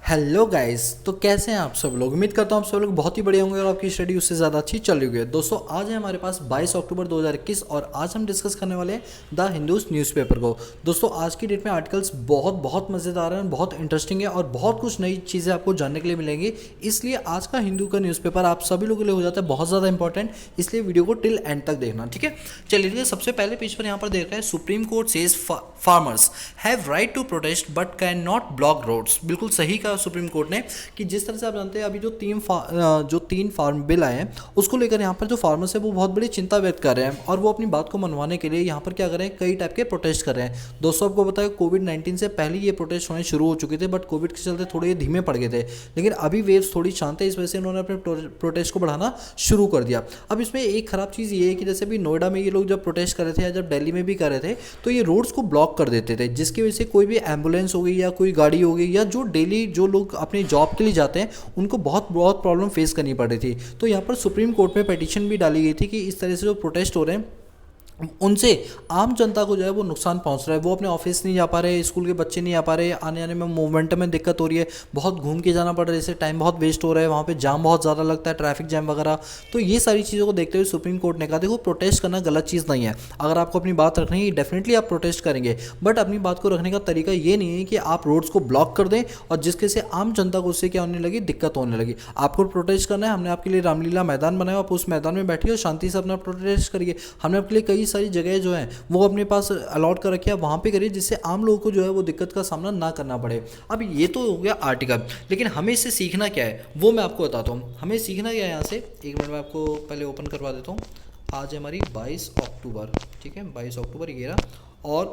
Hello guys. तो कैसे हैं आप सब लोग? उम्मीद करता हूँ आप सब लोग बहुत ही बढ़िया होंगे और आपकी स्टडी उससे ज़्यादा अच्छी चल रही है। दोस्तों आज है हमारे पास 22 अक्टूबर 2021 और आज हम डिस्कस करने वाले हैं द हिंदूज न्यूज़पेपर को। दोस्तों आज की डेट में आर्टिकल्स बहुत बहुत मज़ेदार हैं, बहुत इंटरेस्टिंग है और बहुत कुछ नई चीज़ें आपको जानने के लिए मिलेंगी। इसलिए आज का हिंदू का न्यूज़पेपर आप सभी लोगों के लिए हो जाता है बहुत ज़्यादा इंपॉर्टेंट, इसलिए वीडियो को टिल एंड तक देखना, ठीक है। चलिए ठीक है, सबसे पहले पेज पर यहाँ पर देख रहे हैं supreme court says farmers have right to protest but can not block roads. बिल्कुल सही कहा सुप्रीम कोर्ट ने कि जिस तरह से आप जानते हैं अभी जो तीन फार्म बिल आए हैं उसको लेकर यहाँ पर जो फार्मर्स है वो बहुत बड़ी चिंता व्यक्त कर रहे हैं और वो अपनी बात को मनवाने के लिए यहाँ पर क्या कर रहे हैं, कई टाइप के प्रोटेस्ट कर रहे हैं। दोस्तों आपको बताया कोविड-19 से पहले ये प्रोटेस्ट होने शुरू हो चुके थे, बट कोविड के चलते थोड़े ये धीमे पड़ गए थे, लेकिन अभी वेव्स थोड़ी शांत है, इस वजह से इन्होंने अपने प्रोटेस्ट को बढ़ाना शुरू कर दिया। अब इसमें एक खराब चीज़ ये है कि जैसे अभी नोएडा में ये लोग जब प्रोटेस्ट कर रहे थे या जब दिल्ली में भी कर रहे थे तो ये रोड्स को ब्लॉक कर देते थे, जिसकी वजह से कोई भी एम्बुलेंस हो गई या कोई गाड़ी हो गई या जो डेली जो लोग अपने जॉब के लिए जाते हैं उनको बहुत बहुत प्रॉब्लम फेस करनी पड़ रही थी। तो यहाँ पर सुप्रीम कोर्ट में पिटीशन भी डाली गई थी कि इस तरह से जो प्रोटेस्ट हो रहे हैं उनसे आम जनता को जो है वो नुकसान पहुंच रहा है, वो अपने ऑफिस नहीं जा पा रहे, स्कूल के बच्चे नहीं आ पा रहे, आने आने में मूवमेंट में दिक्कत हो रही है, बहुत घूम के जाना पड़ रहा है, जैसे टाइम बहुत वेस्ट हो रहा है, वहाँ पे जाम बहुत ज़्यादा लगता है, ट्रैफिक जैम वगैरह। तो ये सारी चीज़ों को देखते हुए सुप्रीम कोर्ट ने कहा देखो प्रोटेस्ट करना गलत चीज़ नहीं है, अगर आपको अपनी बात रखनी है डेफिनेटली आप प्रोटेस्ट करेंगे, बट अपनी बात को रखने का तरीका ये नहीं है कि आप रोड्स को ब्लॉक कर दें और जिसके से आम जनता को उससे क्या होने लगी, दिक्कत होने लगी। आपको प्रोटेस्ट करना है, हमने आपके लिए रामलीला मैदान बनाया, आप उस मैदान में बैठिए और शांति से अपना प्रोटेस्ट करिए। हमने आपके लिए कई सारी जगह जो है वो अपने पास अलॉट कर रखी है, वहाँ पे करिए जिससे आम लोगों को जो है वो दिक्कत का सामना ना करना पड़े। अब ये तो हो गया आर्टिकल, लेकिन हमें इससे सीखना क्या है वो मैं आपको बताता हूँ। हमें सीखना क्या है यहाँ से, एक मिनट में आपको पहले ओपन करवा देता हूँ। आज है हमारी 22 अक्टूबर, ठीक है, 22 अक्टूबर ये रहा। और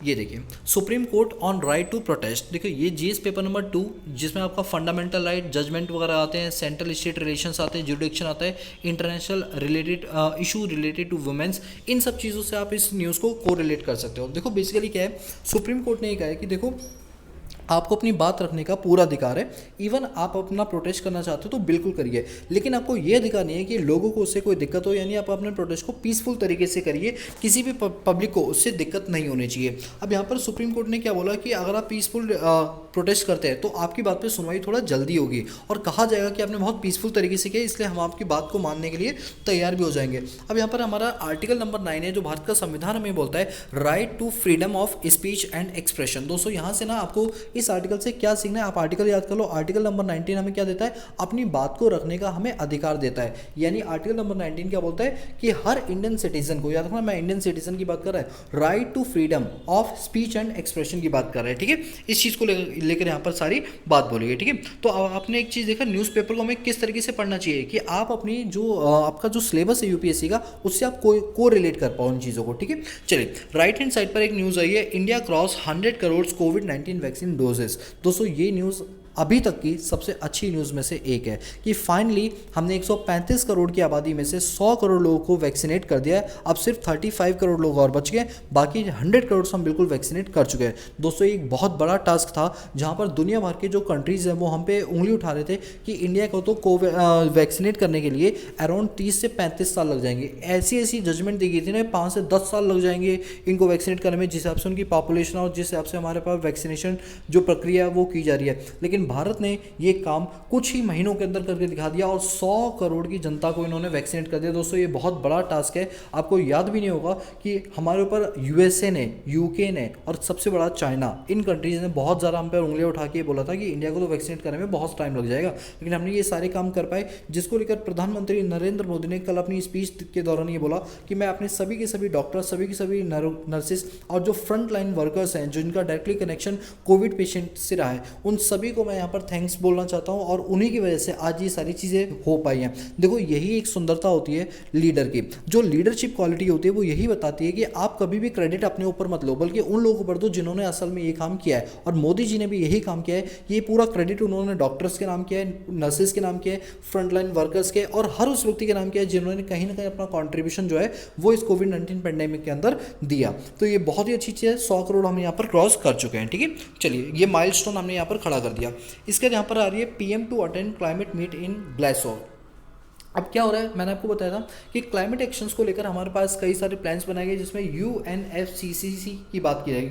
ये देखिए supreme court on right to protest, देखिए ये जीएस पेपर नंबर 2 जिसमें आपका फंडामेंटल राइट, जजमेंट वगैरह आते हैं, सेंट्रल स्टेट रिलेशंस आते हैं, जुडिक्शन आता है, international related issue related to women's, इन सब चीज़ों से आप इस न्यूज़ को को रिलेट कर सकते हो। देखो बेसिकली क्या है, सुप्रीम कोर्ट ने ये कहा है कि देखो आपको अपनी बात रखने का पूरा अधिकार है, इवन आप अपना प्रोटेस्ट करना चाहते हो तो बिल्कुल करिए, लेकिन आपको ये अधिकार नहीं है कि लोगों को उससे कोई दिक्कत हो, यानी आप अपने प्रोटेस्ट को पीसफुल तरीके से करिए, किसी भी पब्लिक को उससे दिक्कत नहीं होनी चाहिए। अब यहाँ पर सुप्रीम कोर्ट ने क्या बोला कि अगर आप पीसफुल प्रोटेस्ट करते हैं तो आपकी बात पे सुनवाई थोड़ा जल्दी होगी और कहा जाएगा कि आपने बहुत पीसफुल तरीके से किया, इसलिए हम आपकी बात को मानने के लिए तैयार भी हो जाएंगे। अब यहाँ पर हमारा आर्टिकल नंबर 9 है, जो भारत का संविधान हमें बोलता है right to freedom of speech and expression. दोस्तों यहाँ से ना आपको इस आर्टिकल से क्या सीखना है, आप आर्टिकल याद कर लो। आर्टिकल नंबर 19 हमें क्या देता है, अपनी बात को रखने का हमें अधिकार देता है, यानी आर्टिकल नंबर 19 क्या बोलता है कि हर इंडियन सिटीजन को, याद रखना मैं इंडियन सिटीजन की बात कर रहा है, right to freedom of speech and expression की बात कर रहे हैं, ठीक है। इस चीज़ को लेकर यहाँ पर सारी बात बोली है, ठीक है। तो आपने एक चीज़ देखा, न्यूज़पेपर को हमें किस तरीके से पढ़ना चाहिए कि आप अपनी जो आपका जो सिलेबस है यूपीएससी का उससे आप को रिलेट कर पाओ उन चीज़ों को, ठीक है। चलिए राइट हैंड साइड पर एक न्यूज़ आई है, इंडिया क्रॉस 100 करोड़ कोविड-19 वैक्सीन डोजेस। दोस्तों ये न्यूज़ अभी तक की सबसे अच्छी न्यूज़ में से एक है कि फाइनली हमने 135 करोड़ की आबादी में से 100 करोड़ लोगों को वैक्सीनेट कर दिया है। अब सिर्फ 35 करोड़ लोग और बच गए, बाकी 100 करोड़ से हम बिल्कुल वैक्सीनेट कर चुके हैं। दोस्तों एक बहुत बड़ा टास्क था जहां पर दुनिया भर के जो कंट्रीज़ हैं वो हम पे उंगली उठा रहे थे कि इंडिया को तो वैक्सीनेट करने के लिए अराउंड 30 से 35 साल लग जाएंगे। ऐसी ऐसी जजमेंट दी गई थी ना, 5 से 10 साल लग जाएंगे इनको वैक्सीनेट करने में, जिस हिसाब से उनकी पॉपुलेशन और जिस हिसाब से हमारे पास वैक्सीनेशन जो प्रक्रिया है वो की जा रही है। लेकिन भारत ने ये काम कुछ ही महीनों के अंदर करके दिखा दिया और 100 करोड़ की जनता को इन्होंने वैक्सीनेट कर दिया। दोस्तों ये बहुत बड़ा टास्क है, आपको याद भी नहीं होगा कि हमारे ऊपर यूएसए ने, यूके ने और सबसे बड़ा चाइना, इन कंट्रीज ने बहुत ज़्यादा हम पर उंगलियां उठा के बोला था कि इंडिया को तो वैक्सीनेट करने में बहुत टाइम लग जाएगा, लेकिन हमने ये सारे काम कर पाए, जिसको लेकर प्रधानमंत्री नरेंद्र मोदी ने कल अपनी स्पीच के दौरान ये बोला कि मैं अपने सभी के सभी डॉक्टर, सभी के सभी नर्सेस और जो फ्रंट लाइन वर्कर्स हैं जिनका डायरेक्टली कनेक्शन कोविड पेशेंट से रहा है, उन सभी को मैं यहाँ पर थैंक्स बोलना चाहता हूँ और उन्हीं की वजह से आज ये सारी चीज़ें हो पाई हैं। देखो यही एक सुंदरता होती है लीडर की, जो लीडरशिप क्वालिटी होती है वो यही बताती है कि आप कभी भी क्रेडिट अपने ऊपर मत लो, बल्कि उन लोगों पर दो जिन्होंने असल में ये काम किया है। और मोदी जी ने भी यही काम किया है, ये पूरा क्रेडिट उन्होंने डॉक्टर्स के नाम किया है, नर्सेज के नाम किया है, फ्रंटलाइन वर्कर्स के और हर उस व्यक्ति के नाम किया है जिन्होंने कहीं ना कहीं अपना कॉन्ट्रीब्यूशन जो है वो इस कोविड-19 पेंडेमिक के अंदर दिया। तो ये बहुत ही अच्छी चीज़ है, 100 करोड़ हम यहाँ पर क्रॉस कर चुके हैं, ठीक है। चलिए ये माइलस्टोन हमने यहाँ पर खड़ा कर दिया। इसके यहाँ पर आ रही है PM to attend climate meet in Glasgow. अब क्या हो रहा है, मैंने आपको बताया था कि क्लाइमेट एक्शंस को लेकर हमारे पास कई सारे प्लान्स बनाए गए, जिसमें यूएनएफसीसीसी की बात की जाए,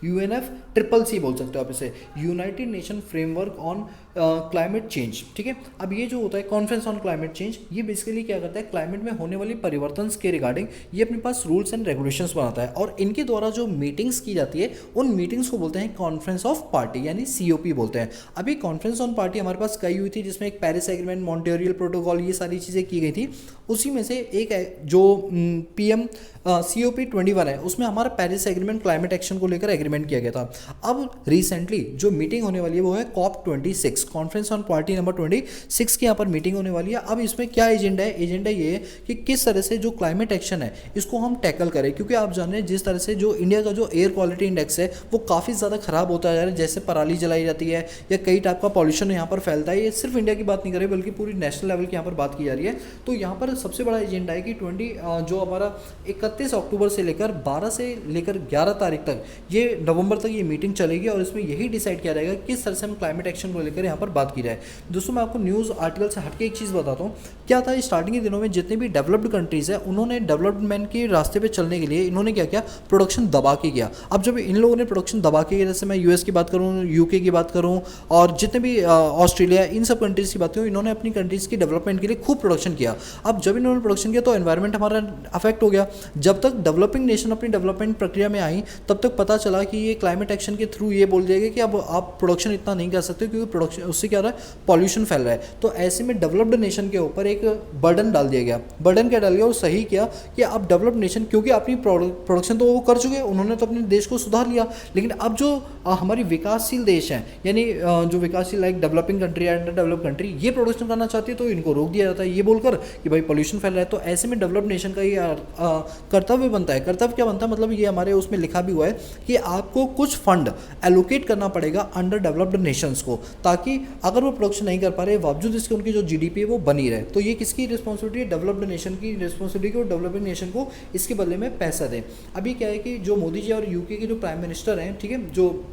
यूएनएफ ट्रिपल सी बोल सकते हो आप इसे, United nation framework on climate change. ठीक है, अब ये जो होता है कॉन्फ्रेंस ऑन क्लाइमेट चेंज, ये बेसिकली क्या करता है, क्लाइमेट में होने वाली परिवर्तन के रिगार्डिंग ये अपने पास रूल्स एंड रेगुलेशंस बनाता है, और इनके द्वारा जो मीटिंग्स की जाती है उन मीटिंग्स को बोलते हैं कॉन्फ्रेंस ऑफ पार्टी, यानी सीओपी बोलते हैं। अभी कॉन्फ्रेंस ऑन पार्टी हमारे पास कई हुई थी, जिसमें एक पेरिस एग्रीमेंट, मॉन्ट्रियल प्रोटोकॉल, ये सारी चीज़ें की गई थी। उसी में से एक है जो पीएम COP21 है, उसमें हमारा पेरिस एग्रीमेंट क्लाइमेट एक्शन को लेकर एग्रीमेंट किया गया था। अब रिसेंटली जो मीटिंग होने वाली है वो है COP26, conference on party number 26 की यहाँ पर मीटिंग होने वाली है। अब इसमें क्या एजेंडा है, एजेंडा ये है कि किस तरह से जो क्लाइमेट एक्शन है इसको हम टैकल करें, क्योंकि आप जान रहे हैं जिस तरह से जो इंडिया का जो एयर क्वालिटी इंडेक्स है वो काफ़ी ज़्यादा खराब होता जा रहा है, जैसे पराली जलाई जाती है या कई टाइप का पॉल्यूशन यहाँ पर फैलता है। ये सिर्फ इंडिया की बात नहीं कर रही बल्कि पूरी नेशनल लेवल की यहाँ पर बात की जा रही है। तो यहाँ पर सबसे बड़ा एजेंडा है कि जो हमारा 31 अक्टूबर से लेकर 12 से लेकर 11 तारीख तक, ये नवंबर तक ये मीटिंग चलेगी, और इसमें यही डिसाइड किया जाएगा किस तरह से हम क्लाइमेट एक्शन को लेकर यहाँ पर बात की जाए। दोस्तों मैं आपको न्यूज़ आर्टिकल से हटके एक चीज़ बताता हूँ। क्या था, स्टार्टिंग के दिनों में जितने भी डेवलप्ड कंट्रीज़ है उन्होंने डेवलपमेंट के रास्ते पे चलने के लिए इन्होंने क्या किया, प्रोडक्शन दबा के किया। अब जब इन लोगों ने प्रोडक्शन दबा के किया, जैसे मैं यूएस की बात करूँ, यूके की बात करूँ, और जितने भी ऑस्ट्रेलिया, इन सब कंट्रीज़ की बात करूँ, इन्होंने अपनी कंट्रीज़ की डेवलपमेंट के लिए खूब प्रोडक्शन किया। अब जब इन्होंने प्रोडक्शन किया तो एनवायरनमेंट हमारा अफेक्ट हो गया। जब तक डेवलपिंग नेशन अपनी डेवलपमेंट प्रक्रिया में आई तब तक पता चला कि ये क्लाइमेट एक्शन के थ्रू ये बोल दिया गया कि अब आप प्रोडक्शन इतना नहीं कर सकते, क्योंकि प्रोडक्शन उससे क्या हो रहा है, पॉल्यूशन फैल रहा है। तो ऐसे में डेवलप्ड नेशन के ऊपर एक बर्डन डाल दिया गया। बर्डन क्या डाल गया, वो सही किया कि अब डेवलप्ड नेशन, क्योंकि अपनी प्रोडक्शन तो वो कर चुके हैं, उन्होंने तो अपने देश को सुधार लिया, लेकिन अब जो हमारी विकासशील देश हैं, यानी जो विकासशील लाइक डेवलपिंग कंट्री या अंडर डेवलप कंट्री, ये प्रोडक्शन करना चाहती है तो इनको रोक दिया जाता है ये बोलकर कि भाई पॉल्यूशन फैल रहा है। तो ऐसे में डेवलप्ड नेशन का ये कर्तव्य बनता है। कर्तव्य क्या बनता है, मतलब ये हमारे उसमें लिखा भी हुआ है कि आपको कुछ फंड एलोकेट करना पड़ेगा अंडर डेवलप्ड नेशंस को, ताकि अगर वो प्रोडक्शन नहीं कर पा रहे बावजूद इसके उनकी जो जीडीपी है वो बनी रहे। तो ये किसकी रिस्पॉन्सिबिलिटी है, डेवलप्ड नेशन की रिस्पॉन्सिबिलिटी, को डेवलपिंग नेशन को इसके बदले में पैसा दें। अभी क्या है कि जो मोदी जी और यूके के जो प्राइम मिनिस्टर हैं, ठीक है, जो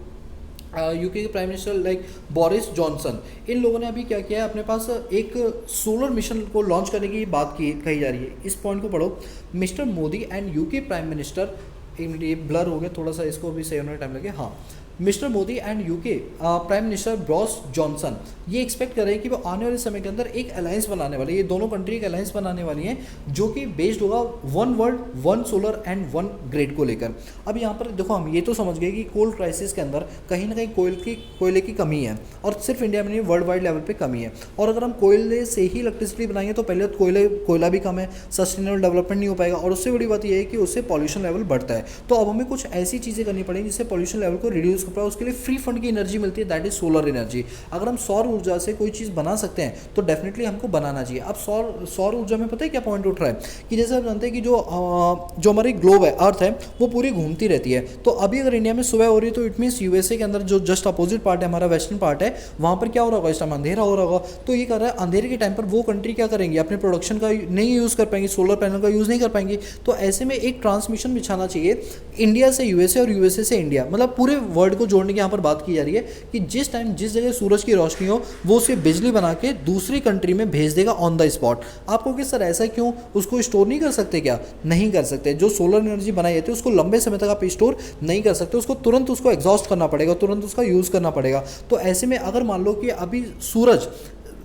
यूके के prime minister like Boris Johnson, इन लोगों ने अभी क्या किया है, अपने पास एक सोलर मिशन को लॉन्च करने की बात की कही जा रही है। इस पॉइंट को पढ़ो, mister Modi and UK prime minister, ये ब्लर हो गया थोड़ा सा, इसको भी सही होने में टाइम लगे, हाँ, mister Modi and UK prime minister Boris Johnson ये एक्सपेक्ट कर रहे हैं कि वो आने वाले समय के अंदर एक अलायंस बनाने वाले, ये दोनों कंट्री एक अलायंस बनाने वाली हैं जो कि बेस्ड होगा one world one solar and one grid को लेकर। अब यहाँ पर देखो, हम ये तो समझ गए कि कोल्ड क्राइसिस के अंदर कहीं ना कहीं कोयले की कमी है, और सिर्फ इंडिया में नहीं वर्ल्ड वाइड लेवल पे कमी है। और अगर हम कोयले से ही इलेक्ट्रिसिटी बनाएंगे तो पहले तो कोयला भी कम है, सस्टेनेबल डेवलपमेंट नहीं हो पाएगा, और उससे बड़ी बात यह है कि उससे पॉल्यूशन लेवल बढ़ता है। तो अब हमें कुछ ऐसी चीज़ें करनी पड़ेंगी जिससे पॉल्यूशन लेवल को रिड्यूस कर पाए। उसके लिए फ्री फंड की एनर्जी मिलती है, दैट इज सोलर एनर्जी। अगर हम सौर ऊर्जा से कोई चीज़ बना सकते हैं तो डेफिनेटली हमको बनाना चाहिए। अब सौर ऊर्जा में पता है क्या पॉइंट उठ रहा है कि जैसे आप जानते हैं कि जो हमारी ग्लोब है, अर्थ है, वो पूरी घूमती रहती है। तो अभी अगर इंडिया में सुबह हो रही है तो इट मीन्स यूएसए के अंदर जो जस्ट अपोजिट पार्ट है, हमारा वेस्टर्न पार्ट है, वहाँ पर क्या हो रहा होगा, इस टाइम अंधेरा हो रहा होगा। तो ये कर रहा है अंधेरे के टाइम पर वो कंट्री क्या करेंगी, अपने प्रोडक्शन का नहीं यूज़ कर पाएंगी, सोलर पैनल का यूज़ नहीं कर पाएंगी। तो ऐसे में एक ट्रांसमिशन बिछाना चाहिए इंडिया से यूएसए और यूएसए से इंडिया, मतलब पूरे वर्ल्ड को जोड़ने की यहाँ पर बात की जा रही है कि जिस टाइम जिस जगह सूरज की रोशनी हो वो उसे बिजली बना के दूसरी कंट्री में भेज देगा ऑन द स्पॉट। आपको कि सर ऐसा क्यों, उसको स्टोर नहीं कर सकते क्या? नहीं कर सकते। जो सोलर एनर्जी बनाई जाती है उसको लंबे समय तक आप स्टोर नहीं कर सकते, उसको तुरंत उसको एग्जॉस्ट करना पड़ेगा, तुरंत उसका यूज़ करना पड़ेगा। तो ऐसे में अगर मान लो कि अभी सूरज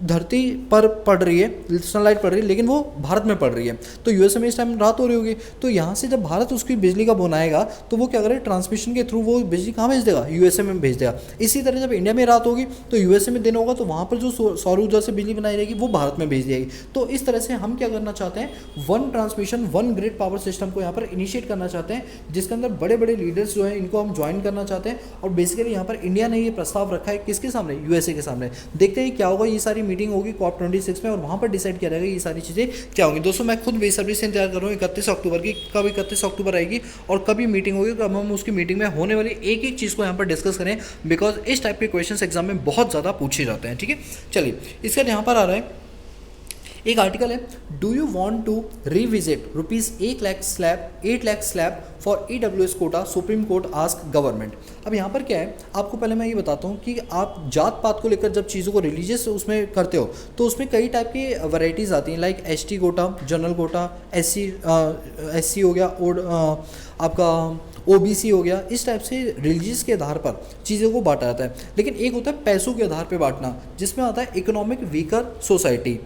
धरती पर पड़ रही है, सनलाइट पड़ रही है, लेकिन वो भारत में पड़ रही है, तो यूएसए में इस टाइम रात हो रही होगी, तो यहाँ से जब भारत उसकी बिजली का बनाएगा तो वो क्या करेगा, ट्रांसमिशन के थ्रू वो बिजली कहाँ भेज देगा, यूएसए में भेज देगा। इसी तरह जब इंडिया में रात होगी तो यूएसए में दिन होगा, तो वहाँ पर जो सौर ऊर्जा से बिजली बनाई जाएगी वो भारत में भेज जाएगी। तो इस तरह से हम क्या करना चाहते हैं, one transmission one grid power system को यहाँ पर इनिशिएट करना चाहते हैं, जिसके अंदर बड़े बड़े लीडर्स जो हैं इनको हम ज्वाइन करना चाहते हैं। और बेसिकली यहाँ पर इंडिया ने ये प्रस्ताव रखा है किसके सामने, यूएसए के सामने। देखते हैं क्या होगा, ये सारी मीटिंग होगी COP26 में और वहाँ पर डिसाइड किया जाएगा ये सारी चीज़ें क्या होंगी। दोस्तों मैं खुद बेसब्री से इंतजार कर रहा हूँ 31 अक्टूबर की, कब 31 अक्टूबर आएगी और कभी मीटिंग होगी, कब हम उसकी मीटिंग में होने वाली एक एक चीज़ को यहाँ पर डिस्कस करें, बिकॉज इस टाइप के क्वेश्चन एग्जाम में बहुत ज़्यादा पूछे जाते हैं। ठीक है, चलिए इसका यहाँ पर आ रहा है एक आर्टिकल है, do you want to revisit ₹8 lakh slab for EWS quota, supreme court ask government. अब यहाँ पर क्या है, आपको पहले मैं ये बताता हूँ कि आप जात पात को लेकर जब चीज़ों को रिलीजियस उसमें करते हो तो उसमें कई टाइप की वैरायटीज़ आती हैं, like ST quota, general quota, SC हो गया, और आपका ओबीसी हो गया। इस टाइप से रिलीजियस के आधार पर चीज़ों को बांटा जाता है। लेकिन एक होता है पैसों के आधार पर बांटना, जिसमें आता है इकोनॉमिक वीकर सोसाइटी।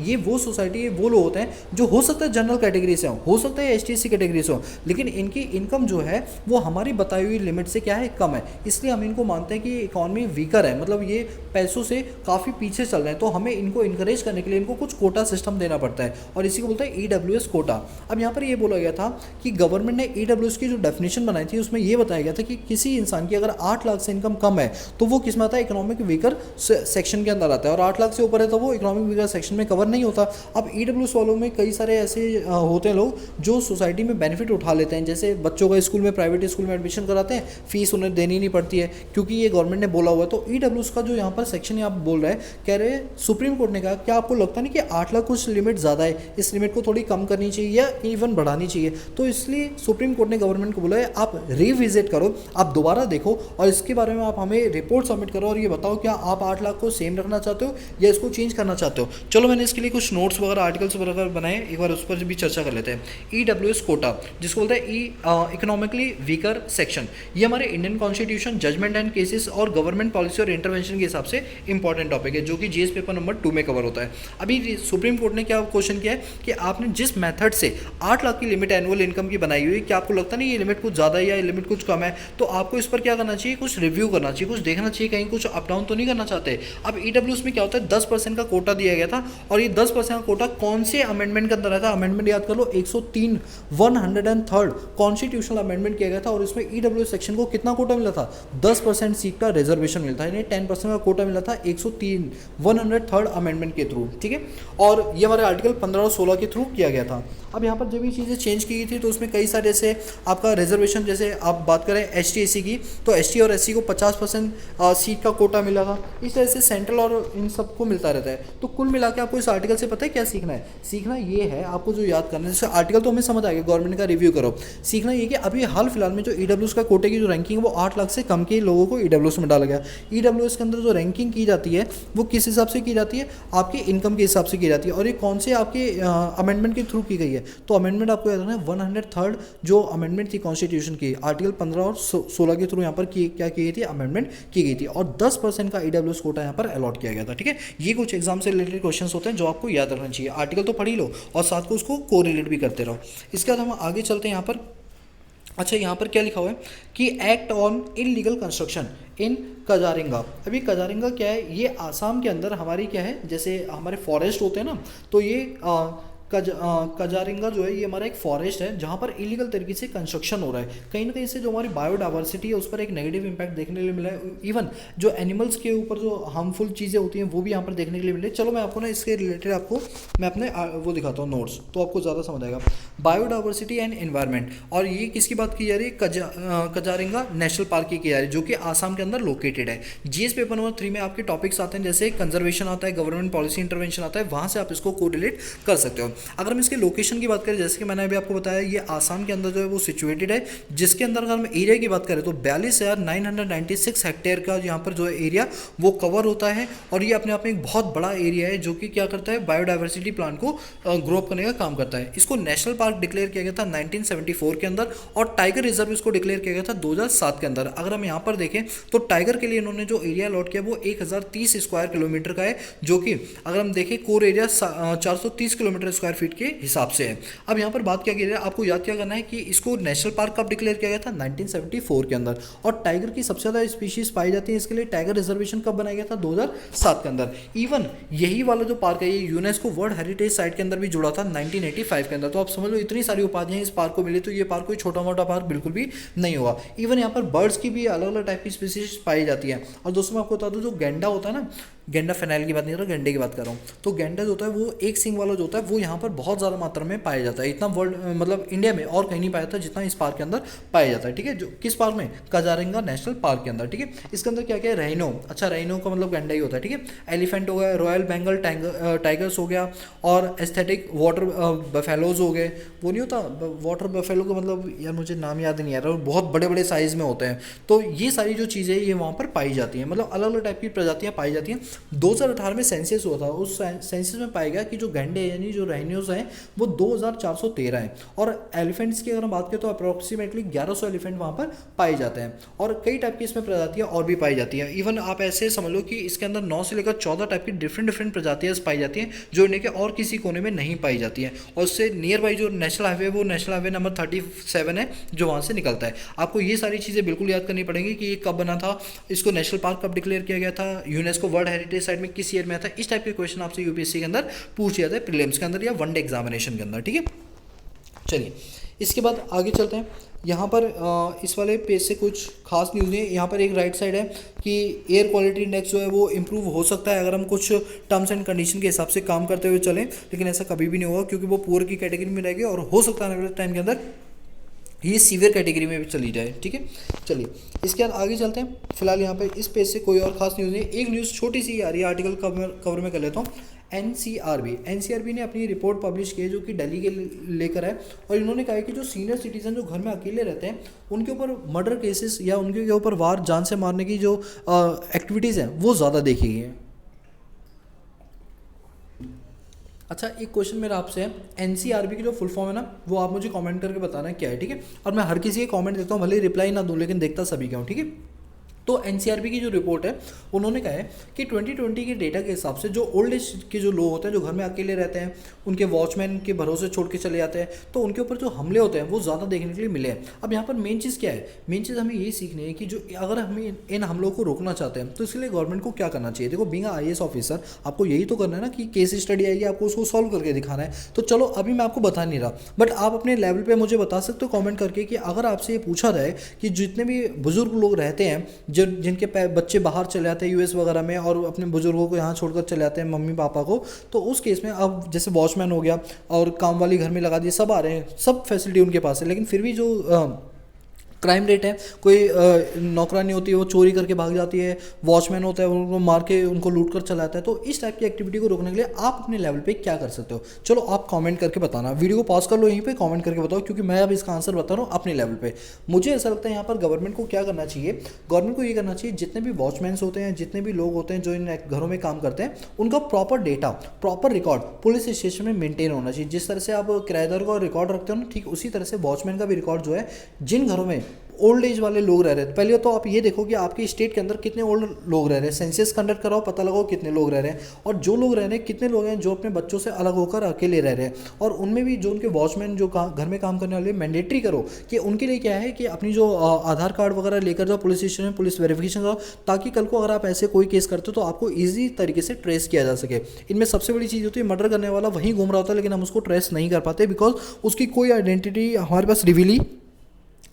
ये वो सोसाइटी, ये वो लोग होते हैं जो हो सकता है जनरल कैटेगरी से हो सकता है एसटी एससी कैटेगरी से हो, लेकिन इनकी इनकम जो है वो हमारी बताई हुई लिमिट से क्या है, कम है। इसलिए हम इनको मानते हैं कि इकॉनमी वीकर है, मतलब ये पैसों से काफ़ी पीछे चल रहे हैं। तो हमें इनको इनकरेज करने के लिए इनको कुछ कोटा सिस्टम देना पड़ता है, और इसी को बोलते हैं ईडब्ल्यूएस कोटा। अब यहाँ पर ये बोला गया था कि गवर्नमेंट ने ईडब्ल्यूएस की जो डेफिनेशन बनाई थी उसमें ये बताया गया था कि किसी इंसान की अगर 8 लाख से इनकम कम है तो वो किस में आता है, इकोनॉमिक वीकर सेक्शन के अंदर आता है, और 8 लाख से ऊपर है तो वो इकोनॉमिक वीकर सेक्शन में कवर नहीं होता। अब ईडब्ल्यूएस वालों में कई सारे ऐसे होते हैं लोग जो सोसाइटी में बेनिफिट उठा लेते हैं, जैसे बच्चों का स्कूल में, प्राइवेट स्कूल में एडमिशन कराते हैं, फीस उन्हें देनी नहीं पड़ती है क्योंकि ये गवर्नमेंट ने बोला हुआ है। तो ईडब्ल्यूएस का जो यहाँ पर सेक्शन आप बोल रहे हैं, कह रहे हैं सुप्रीम कोर्ट ने कहा, क्या आपको लगता नहीं कि 8 लाख कुछ लिमिट ज़्यादा है, इस लिमिट को थोड़ी कम करनी चाहिए या इवन बढ़ानी चाहिए? तो इसलिए सुप्रीम कोर्ट ने गवर्नमेंट को बोला है आप रिविजिट करो, आप दोबारा देखो और इसके बारे में आप हमें रिपोर्ट सबमिट करो और ये बताओ क्या आप 8 लाख को सेम रखना चाहते हो या इसको चेंज करना चाहते हो। चलो मैंने इसके लिए कुछ नोट्स वगैरह, आर्टिकल्स वगैरह बनाए, एक बार उस पर भी चर्चा कर लेते हैं। ईडब्ल्यूएस कोटा, जिसको बोलते हैं इकोनॉमिकली वीकर सेक्शन, ये हमारे Indian constitution, judgement and cases और गवर्नमेंट पॉलिसी और इंटरवेंशन के हिसाब से इंपॉर्टेंट टॉपिक है, जो कि जीएस पेपर नंबर 2 में कवर होता है। अभी सुप्रीम कोर्ट ने क्या क्वेश्चन किया है कि आपने जिस मेथड से 8 लाख की लिमिट एनुअल इनकम की बनाई हुई, क्या आपको लगता नहीं ये लिमिट कुछ ज़्यादा है या ये लिमिट कुछ कम है? तो आपको इस पर क्या करना चाहिए, कुछ रिव्यू करना चाहिए, कुछ देखना चाहिए कहीं कुछ अप डाउन तो नहीं करना चाहते। अब ईडब्ल्यूएस में क्या होता है, 10% का कोटा दिया गया था, और ये 10% का कोटा कौन से अमेंडमेंट के अंदर आया था? अमेंडमेंट याद कर लो, 103 103 कॉन्स्टिट्यूशनल अमेंडमेंट किया गया था, और इसमें ईडब्ल्यूएस सेक्शन को कितना कोटा मिला था? 10% सीट का रिजर्वेशन मिलता है, यानी 10% का कोटा मिला था 103 103 अमेंडमेंट के थ्रू, ठीक है। और ये हमारे आर्टिकल 15 और 16 के थ्रू किया गया था। अब यहाँ पर जब ये चीज़ें चेंज की गई थी तो उसमें कई सारे जैसे आपका रिजर्वेशन, जैसे आप बात करें एसटी एससी की, तो एसटी और एससी को 50% सीट का कोटा मिला था। इस तरह से सेंट्रल और इन सबको मिलता रहता है। तो कुल मिला के आपको इस आर्टिकल से पता है क्या सीखना है? सीखना ये है आपको जो याद करना है, जैसे आर्टिकल तो हमें समझ आ गया, गवर्नमेंट का रिव्यू करो। सीखना ये कि अभी हाल फिलहाल में जो ईडब्ल्यूएस का कोटे की जो रैंकिंग है वो 8 लाख से कम के लोगों को ईडब्ल्यूएस में डाला गया। ईडब्ल्यूएस के अंदर जो रैंकिंग की जाती है वो किस हिसाब से की जाती है? आपकी इनकम के हिसाब से की जाती है, और ये कौन से आपके अमेंडमेंट के थ्रू की गई है? तो अमेंडमेंट आपको याद रखना है 103 जो अमेंडमेंट थी कॉन्स्टिट्यूशन की, आर्टिकल 15 और 16 के थ्रू यहाँ पर क्या की गई थी, अमेंडमेंट की गई थी, और 10% का ईडब्ल्यूएस कोटा यहाँ पर अलॉट किया गया था, ठीक है। ये कुछ एग्जाम से रिलेटेड क्वेश्चंस होते हैं जो आपको याद रखना चाहिए। आर्टिकल तो पढ़ ही लो और साथ को उसको कोरिलेट भी करते रहो। इसके बाद हम आगे चलते हैं यहाँ पर। अच्छा, यहाँ पर क्या लिखा हुआ है कि act on illegal construction in Kaziranga. अभी कजारिंगा क्या है? ये आसाम के अंदर हमारी क्या है, जैसे हमारे फॉरेस्ट होते हैं ना, तो ये कजारिंगा जो है ये हमारा एक फॉरेस्ट है जहाँ पर इलीगल तरीके से कंस्ट्रक्शन हो रहा है। कहीं ना कहीं से जो हमारी बायोडाइवर्सिटी है उस पर एक नेगेटिव इंपैक्ट देखने के लिए मिला है। इवन जो एनिमल्स के ऊपर जो हार्मफुल चीज़ें होती हैं वो भी यहाँ पर देखने के लिए मिले। चलो मैं आपको ना इसके रिलेटेड आपको मैं अपने वो दिखाता हूँ नोट्स, तो आपको ज़्यादा समझ आएगा। बायोडाइवर्सिटी एंड एनवायरनमेंट, और ये किसकी बात की जा रही है? कजारिंगा नेशनल पार्क की जा रही है, जो कि आसाम के अंदर लोकेटेड है। जीएस पेपर नंबर 3 में आपके टॉपिक्स आते हैं, जैसे कंजर्वेशन आता है, गवर्नमेंट पॉलिसी इंटरवेंशन आता है, वहाँ से आप इसको कोरिलेट कर सकते हो। अगर हम इसके लोकेशन की बात करें, जैसे कि मैंने अभी आपको बताया, ये आसाम के अंदर जो है वो सिचुएटेड है, जिसके अंदर अगर हम एरिया की बात करें तो 42,996 हेक्टेयर का यहाँ पर जो है एरिया वो कवर होता है, और ये अपने आप में एक बहुत बड़ा एरिया है जो कि क्या करता है, बायोडाइवर्सिटी प्लान को ग्रो अप करने का काम करता है। इसको नेशनल पार्क डिक्लेयर किया गया था 1974 के अंदर, और टाइगर रिजर्व इसको डिक्लेयर किया गया था 2007 के अंदर। अगर हम यहाँ पर देखें तो टाइगर के लिए इन्होंने जो एरिया अलॉट किया वो 1030 स्क्वायर किलोमीटर का है, जो कि अगर हम देखें core area 430 kilometre square feet के हिसाब से है। अब यहाँ पर बात क्या की है, आपको याद क्या करना है कि इसको नेशनल पार्क कब डिक्लेयर किया गया था? 1974 के अंदर। और टाइगर की सबसे ज़्यादा स्पीशीज पाई जाती है, इसके लिए टाइगर रिजर्वेशन कब बनाया गया था? 2007 के अंदर। इवन यही वाला जो पार्क है ये यूनेस्को वर्ल्ड हेरिटेज साइट के अंदर भी जुड़ा था 1985 के अंदर। तो आप समझ लो इतनी सारी उपाधियां इस पार्क को मिली, तो ये पार्क कोई छोटा मोटा पार्क बिल्कुल भी नहीं हुआ। इवन यहाँ पर बर्ड्स की भी अलग अलग टाइप की स्पीशीज पाई जाती है। और दोस्तों मैं आपको बता दूं, जो गैंडा होता है ना, गेंडा फेनाइल की बात नहीं कर रहा, गेंडे की बात कर रहा हूँ। तो गेंडा जो होता है वो एक सींग वाला जो होता है वो यहाँ पर बहुत ज़्यादा मात्रा में पाया जाता है। इतना वर्ल्ड मतलब इंडिया में और कहीं नहीं पाया जाता जितना इस पार्क के अंदर पाया जाता है, ठीक है। जो किस पार्क में, काजारंगा नेशनल पार्क के अंदर, ठीक है। इसके अंदर क्या क्या है, राइनो, अच्छा राइनो का मतलब गेंडा ही होता है, ठीक है। एलिफेंट हो गया, रॉयल बेंगल टाइगर्स हो गया, और एस्थेटिक वाटर बफेलोज हो गए। वो नहीं होता वाटर बफेलो का मतलब, यार मुझे नाम याद नहीं आ रहा, बहुत बड़े बड़े साइज़ में होते हैं। तो ये सारी जो चीज़ें ये वहाँ पर पाई जाती हैं, मतलब अलग अलग टाइप की प्रजातियाँ पाई जाती हैं। 2018 में सेंसस हुआ था, उस सेंसस में पाया गया कि जो गैंडे यानी जो राइनोज हैं वो 2413 हैं, और एलिफेंट्स की अगर हम बात करें तो अप्रॉक्सीमेटली 1100 एलिफेंट वहाँ पर पाए जाते हैं, और कई टाइप की इसमें प्रजातियाँ और भी पाई जाती हैं। इवन आप ऐसे समझ लो कि इसके अंदर 9 से लेकर 14 टाइप की डिफरेंट प्रजातियाँ पाई जाती हैं जो इंडिया के और किसी कोने में नहीं पाई जाती हैं। और उससे नियर बाई जो नेशनल हाईवे वो नेशनल हाईवे नंबर 37 है जो वहाँ से निकलता है। आपको ये सारी चीज़ें बिल्कुल याद करनी पड़ेंगी कि ये कब बना था, इसको नेशनल पार्क कब डिक्लेयर किया गया था, यूनेस्को वर्ल्ड हेरिटेज साइट में किस ईयर में आता है। इस टाइप के क्वेश्चन आपसे यूपीएससी के अंदर पूछ जाते हैं, प्रीलिम्स के अंदर या वनडे एग्जामिनेशन के अंदर, ठीक है। चलिए इसके बाद आगे चलते हैं। यहाँ पर इस वाले पेज से कुछ खास न्यूज़ है। यहाँ पर एक राइट साइड है कि एयर क्वालिटी इंडेक्स जो है वो इम्प्रूव हो सकता है अगर हम कुछ टर्म्स एंड कंडीशन के हिसाब से काम करते हुए चलें, लेकिन ऐसा कभी भी नहीं होगा क्योंकि वो पुअर की कैटेगरी में रहेगी, और हो सकता है आने वाले टाइम के अंदर ये सीवियर कैटेगरी में भी चली जाए, ठीक है। चलिए इसके बाद आगे चलते हैं। फिलहाल यहाँ पे इस पेज से कोई और खास न्यूज़ नहीं। एक न्यूज़ छोटी सी आ रही है, आर्टिकल कवर में कर लेता हूँ। एनसीआरबी ने अपनी रिपोर्ट पब्लिश की है जो कि दिल्ली के लेकर है, और इन्होंने कहा है कि जो सीनियर सिटीजन जो घर में अकेले रहते हैं उनके ऊपर मर्डर केसेस या उनके ऊपर वार, जान से मारने की जो एक्टिविटीज़ हैं वो ज़्यादा देखी गई हैं। अच्छा एक क्वेश्चन मेरा आपसे है, एनसीआरबी की जो फुल फॉर्म है ना वो आप मुझे कमेंट करके बताना है क्या है, ठीक है। और मैं हर किसी के कमेंट देता हूँ, भले रिप्लाई ना दूँ लेकिन देखता सभी का हूँ, ठीक है। तो एनसीआरबी की जो रिपोर्ट है उन्होंने कहा है कि 2020 के डेटा के हिसाब से जो ओल्ड एज के जो लोग होते हैं जो घर में अकेले रहते हैं, उनके वॉचमैन के भरोसे छोड़ के चले जाते हैं, तो उनके ऊपर जो हमले होते हैं वो ज़्यादा देखने के लिए मिले हैं। अब यहाँ पर मेन चीज़ क्या है, मेन चीज़ हमें ये सीखनी है कि जो अगर हमें इन हमलों को रोकना चाहते हैं तो इसके लिए गवर्नमेंट को क्या करना चाहिए। देखो बीइंग आईएएस ऑफिसर आपको यही तो करना है ना कि केस स्टडी आएगी, आपको उसको सॉल्व करके दिखाना है। तो चलो अभी मैं आपको बता नहीं रहा, बट आप अपने लेवल पर मुझे बता सकते हो कॉमेंट करके कि अगर आपसे ये पूछा जाए कि जितने भी बुजुर्ग लोग रहते हैं जिनके बच्चे बाहर चले जाते हैं यूएस वगैरह में और अपने बुजुर्गों को यहाँ छोड़कर चले जाते हैं मम्मी पापा को, तो उस केस में अब जैसे वॉचमैन हो गया और काम वाली घर में लगा दिए, सब आ रहे हैं, सब फैसिलिटी उनके पास है, लेकिन फिर भी जो क्राइम रेट है, कोई नौकरानी होती है वो चोरी करके भाग जाती है, वॉचमैन होता है उनको मार के उनको लूट कर चला जाता है। तो इस टाइप की एक्टिविटी को रोकने के लिए आप अपने लेवल पे क्या कर सकते हो, चलो आप कमेंट करके बताना। वीडियो को पॉज कर लो, यहीं पे कमेंट करके बताओ, क्योंकि मैं अब इसका आंसर बता रहा हूँ अपने लेवल पे। मुझे ऐसा लगता है यहाँ पर गवर्नमेंट को क्या करना चाहिए, गवर्नमेंट को ये करना चाहिए जितने भी वॉचमैन्स होते हैं, जितने भी लोग होते हैं जो इन घरों में काम करते हैं, उनका proper data, proper record police station में मेंटेन होना चाहिए। जिस तरह से आप किराएदार का रिकॉर्ड रखते हो ना, ठीक उसी तरह से वॉचमैन का भी रिकॉर्ड जो है, जिन घरों में ओल्ड एज वाले लोग रह रहे हैं, पहले तो आप ये देखो कि आपके स्टेट के अंदर कितने ओल्ड लोग रह रहे हैं, सेंसस कंडक्ट कराओ, पता लगाओ कितने लोग रह रहे हैं, और जो लोग रह रहे हैं कितने लोग हैं जो अपने बच्चों से अलग होकर अकेले रह रहे हैं, और उनमें भी जो उनके वॉचमैन जो घर में काम करने वाले मैंडेटरी करो कि उनके लिए क्या है कि अपनी जो आधार कार्ड वगैरह लेकर जाओ पुलिस स्टेशन में, पुलिस वेरिफिकेशन कराओ, ताकि कल को अगर आप ऐसे कोई केस करते हो तो आपको ईजी तरीके से ट्रेस किया जा सके। इनमें सबसे बड़ी चीज़ होती है मर्डर करने वाला वहीं घूम रहा होता है, लेकिन हम उसको ट्रेस नहीं कर पाते बिकॉज उसकी कोई आइडेंटिटी हमारे पास रिवील ही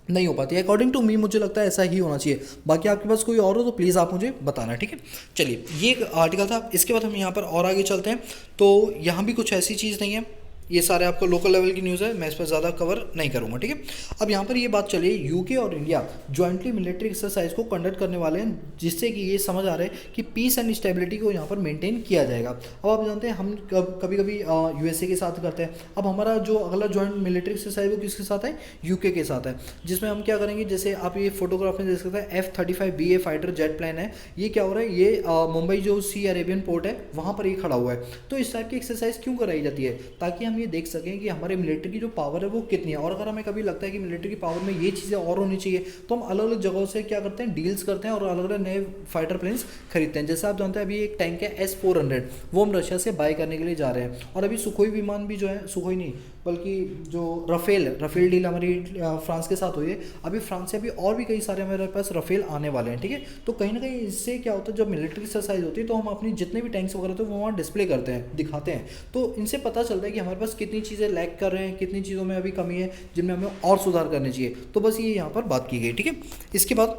नहीं हो पाती है। अकॉर्डिंग टू मी मुझे लगता है ऐसा ही होना चाहिए। बाकी आपके पास कोई और हो तो प्लीज़ आप मुझे बताना, ठीक है। चलिए ये एक आर्टिकल था, इसके बाद हम यहाँ पर और आगे चलते हैं। तो यहाँ भी कुछ ऐसी चीज़ नहीं है, ये सारे आपको लोकल लेवल की न्यूज़ है, मैं इस पर ज़्यादा कवर नहीं करूँगा, ठीक है। अब यहाँ पर ये बात चलिए, यूके और इंडिया जॉइंटली मिलिट्री एक्सरसाइज को कंडक्ट करने वाले हैं, जिससे कि ये समझ आ रहा है कि पीस एंड स्टेबिलिटी को यहाँ पर मेंटेन किया जाएगा। अब आप जानते हैं हम कभी कभी यूएसए के साथ करते हैं, अब हमारा जो अगला जॉइंट मिलिट्री एक्सरसाइज वो किसके साथ है, यूके के साथ है, जिसमें हम क्या करेंगे, जैसे आप ये फोटोग्राफ में देख सकते हैं F-35B फाइटर जेट प्लेन है, ये क्या हो रहा है, ये मुंबई जो सी अरेबियन पोर्ट है वहाँ पर ये खड़ा हुआ है। तो इस टाइप की एक्सरसाइज क्यों कराई जाती है, ताकि हम ये देख सकें कि हमारे मिलिट्री की जो पावर है वो कितनी है, और अगर हमें कभी लगता है कि मिलिट्री की पावर में ये चीज़ें और होनी चाहिए तो हम अलग अलग जगहों से क्या करते हैं, डील्स करते हैं और अलग अलग नए फाइटर प्लेन्स खरीदते हैं। जैसे आप जानते हैं अभी एक टैंक है S-400, वो हम रशिया से बाय करने के लिए जा रहे हैं, और अभी सुखोई विमान भी जो है, सुखोई नहीं बल्कि जो रफेल डील हमारी फ्रांस के साथ हुई है, अभी फ्रांस से अभी और भी कई सारे हमारे पास रफेल आने वाले हैं, ठीक है। तो कहीं ना कहीं इससे क्या होता है, जब मिलिट्री एक्सरसाइज होती है तो हम अपनी जितने भी टैंक्स वगैरह होते हैं वो वहाँ डिस्प्ले करते हैं, दिखाते हैं, तो इनसे पता चलता है कि हमारे पास कितनी चीज़ें लैग कर रहे हैं, कितनी चीज़ों में अभी कमी है जिनमें हमें और सुधार करने चाहिए। तो बस ये यहाँ पर बात की गई, ठीक है। इसके बाद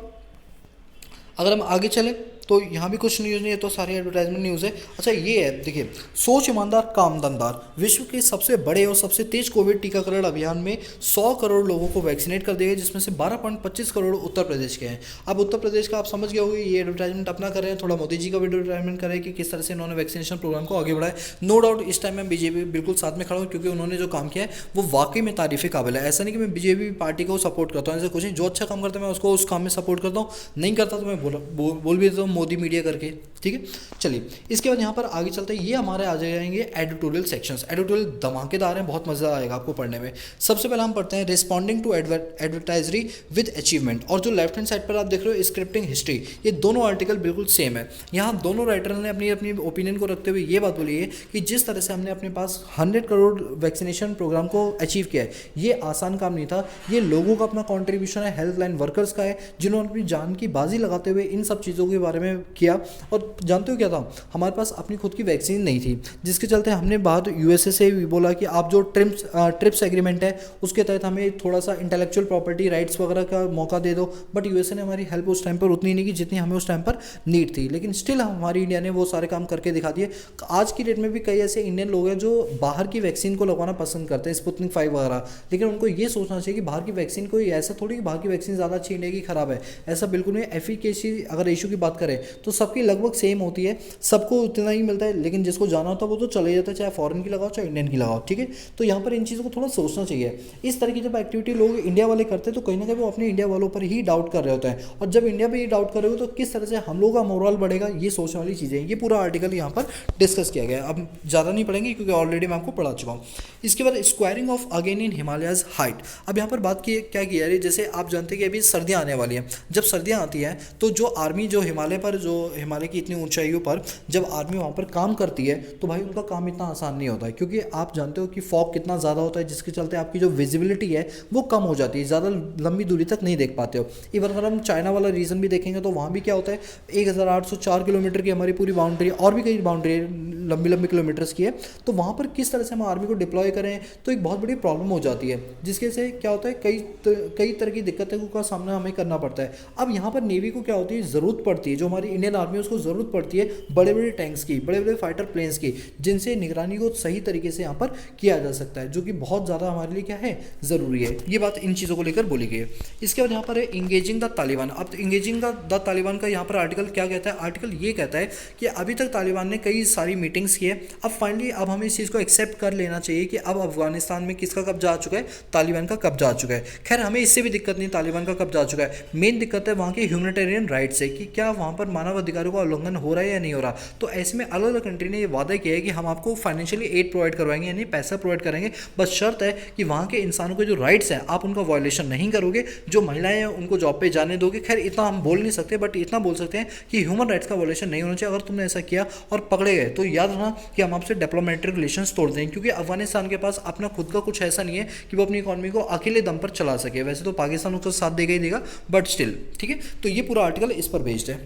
अगर हम आगे चलें तो यहाँ भी कुछ न्यूज़ नहीं है, तो सारी एडवर्टाइजमेंट न्यूज़ है। अच्छा ये है, देखिए, सोच ईमानदार काम दमदार, विश्व के सबसे बड़े और सबसे तेज कोविड टीकाकरण अभियान में 100 करोड़ लोगों को वैक्सीनेट कर दिया गया, जिसमें से 12.25 करोड़ उत्तर प्रदेश के हैं। अब उत्तर प्रदेश का आप समझ गए होंगे, ये एडवर्टाइजमेंट अपना कर रहे हैं, थोड़ा मोदी जी का भी एडवर्टाइजमेंट कर रहे हैं कि किस तरह से इन्होंने वैक्सीनेशन प्रोग्राम को आगे बढ़ाया। नो डाउट इस टाइम में बीजेपी बिल्कुल साथ में खड़ा हूँ, क्योंकि उन्होंने जो काम किया है वो वाकई में तारीफ़ काबिल है। ऐसा नहीं कि मैं बीजेपी पार्टी को सपोर्ट करता हूँ, ऐसा कुछ नहीं, जो अच्छा काम करता है मैं उसको उस काम में सपोर्ट करता हूँ, नहीं करता तो मैं बोल भी देता हूँ मोदी मीडिया करके, ठीक है। चलिए इसके बाद यहाँ पर आगे चलते हैं, ये हमारे आ जाएंगे एडिटोरियल सेक्शंस। एडिटोरियल धमाकेदार हैं, बहुत मज़ा आएगा आपको पढ़ने में। सबसे पहले हम पढ़ते हैं रिस्पॉन्डिंग टू एडवर्टाइजरी विद अचीवमेंट, और जो लेफ्ट हैंड साइड पर आप देख रहे हो स्क्रिप्टिंग हिस्ट्री, ये दोनों आर्टिकल बिल्कुल सेम है। यहाँ दोनों राइटर ने अपनी अपनी ओपिनियन को रखते हुए ये बात बोली है कि जिस तरह से हमने अपने पास 100 करोड़ वैक्सीनेशन प्रोग्राम को अचीव किया है, ये आसान काम नहीं था, ये लोगों का अपना कॉन्ट्रीब्यूशन है, हेल्थ लाइन वर्कर्स का है, जिन्होंने अपनी जान की बाजी लगाते हुए इन सब चीज़ों के बारे में किया। और जानते हो क्या था, हमारे पास अपनी खुद की वैक्सीन नहीं थी, जिसके चलते हमने बाद यूएसए से भी बोला कि आप जो ट्रिप्स एग्रीमेंट है उसके तहत हमें थोड़ा सा इंटेलेक्चुअल प्रॉपर्टी राइट्स वगैरह का मौका दे दो। बट यूएसए ने हमारी हेल्प उस टाइम पर उतनी नहीं की जितनी हमें उस टाइम पर नीड थी, लेकिन स्टिल हमारी इंडिया ने वो सारे काम करके दिखा दिए। आज की डेट में भी कई ऐसे इंडियन लोग हैं जो बाहर की वैक्सीन को लगवाना पसंद करते हैं, स्पुतनिक 5 वगैरह, लेकिन उनको ये सोचना चाहिए कि बाहर की वैक्सीन कोई ऐसा थोड़ी कि बाहर की वैक्सीन ज़्यादा अच्छी इंडिया की खराब है, ऐसा बिल्कुल नहीं। एफिकेसी अगर रेशियो की बात करें तो सबकी लगभग सेम होती है, सबको उतना ही मिलता है, लेकिन जिसको जाना होता है वो तो चले जाता है, चाहे फॉरेन की लगाओ चाहे इंडियन की लगाओ, ठीक है। तो यहाँ पर इन चीज़ों को थोड़ा सोचना चाहिए। इस तरह की जब एक्टिविटी लोग इंडिया वाले करते हैं तो कहीं ना कहीं वो अपने इंडिया वालों पर ही डाउट कर रहे होते हैं, और जब इंडिया पर ही डाउट कर रहे हो तो किस तरह से हम लोगों का मोरल बढ़ेगा, ये सोचने वाली चीज़ें हैं। ये पूरा आर्टिकल यहाँ पर डिस्कस किया गया है, अब ज़्यादा नहीं पढ़ेंगे क्योंकि ऑलरेडी मैं आपको पढ़ा चुका हूँ। इसके बाद squaring of again in Himalayas height. अब यहाँ पर बात की क्या की जा रही है, जैसे आप जानते हैं कि अभी सर्दियाँ आने वाली हैं, जब सर्दियाँ आती हैं तो जो आर्मी जो हिमालय पर, जो हिमालय की इतनी ऊंचाइयों पर जब आर्मी वहाँ पर काम करती है तो भाई उनका काम इतना आसान नहीं होता है, क्योंकि आप जानते हो कि फॉग कितना ज़्यादा होता है, जिसके चलते आपकी जो विजिबिलिटी है वो कम हो जाती है, ज़्यादा लंबी दूरी तक नहीं देख पाते हो। इवन अगर हम चाइना वाला रीजन भी देखेंगे तो वहाँ भी क्या होता है, 1804 किलोमीटर की हमारी पूरी बाउंड्री, और भी कई बाउंड्री लंबी लंबी किलोमीटर्स की है, तो वहाँ पर किस तरह से हम आर्मी को डिप्लॉय करें तो एक बहुत बड़ी प्रॉब्लम हो जाती है, जिसके से क्या होता है कई तरह की दिक्कतों का सामना हमें करना पड़ता है। अब यहाँ पर नेवी को क्या होती है, ज़रूरत पड़ती है, जो हमारी इंडियन आर्मी है उसको ज़रूरत पड़ती है बड़े बड़े टैंक्स की, बड़े बड़े फाइटर प्लेन्स की, जिनसे निगरानी को सही तरीके से यहाँ पर किया जा सकता है, जो कि बहुत ज़्यादा हमारे लिए क्या है, ज़रूरी है। ये बात इन चीज़ों को लेकर बोली गई है। इसके बाद यहाँ पर है इंगेजिंग द तालिबान। अब इंगेजिंग द तालिबान का यहाँ पर आर्टिकल क्या कहता है, आर्टिकल ये कहता है कि अभी तक तालिबान ने कई सारी मीटिंग्स की है, अब फाइनली अब हमें इस चीज़ को एक्सेप्ट कर लेना चाहिए कि अब अफगानिस्तान में किसका कब्जा आ चुका है, तालिबान का कब्जा आ चुका है। खैर हमें इससे भी दिक्कत नहीं, तालिबान का कब्जा आ चुका है, मेन दिक्कत है वहाँ के ह्यूमैनिटेरियन राइट्स है कि क्या वहाँ पर मानव अधिकारों का उल्लंघन हो रहा है या नहीं हो रहा। तो ऐसे में अलग अलग कंट्री ने ये वादा किया है कि हम आपको फाइनेंशियली एड प्रोवाइड करवाएंगे, यानी पैसा प्रोवाइड करेंगे, बस शर्त है कि वहाँ के इंसानों के जो राइट्स हैं आप उनका वायलेशन नहीं करोगे, जो महिलाएं हैं उनको जॉब पे जाने दोगे। खैर इतना हम बोल नहीं सकते, बट इतना बोल सकते हैं कि ह्यूमन राइट्स का वायलेशन नहीं होना चाहिए। अगर तुमने ऐसा किया और पकड़े गए तो याद रखना कि हम आपसे डिप्लोमेटिक रिलेशंस तोड़ देंगे, क्योंकि अफगानिस्तान के पास अपना खुद का कुछ ऐसा नहीं है कि वो अपनी इकॉनमी को अकेले दम पर चला सके। वैसे तो पाकिस्तान उसका साथ देगा ही देगा, बट स्टिल, ठीक है। तो ये पूरा आर्टिकल इस पर बेस्ड है।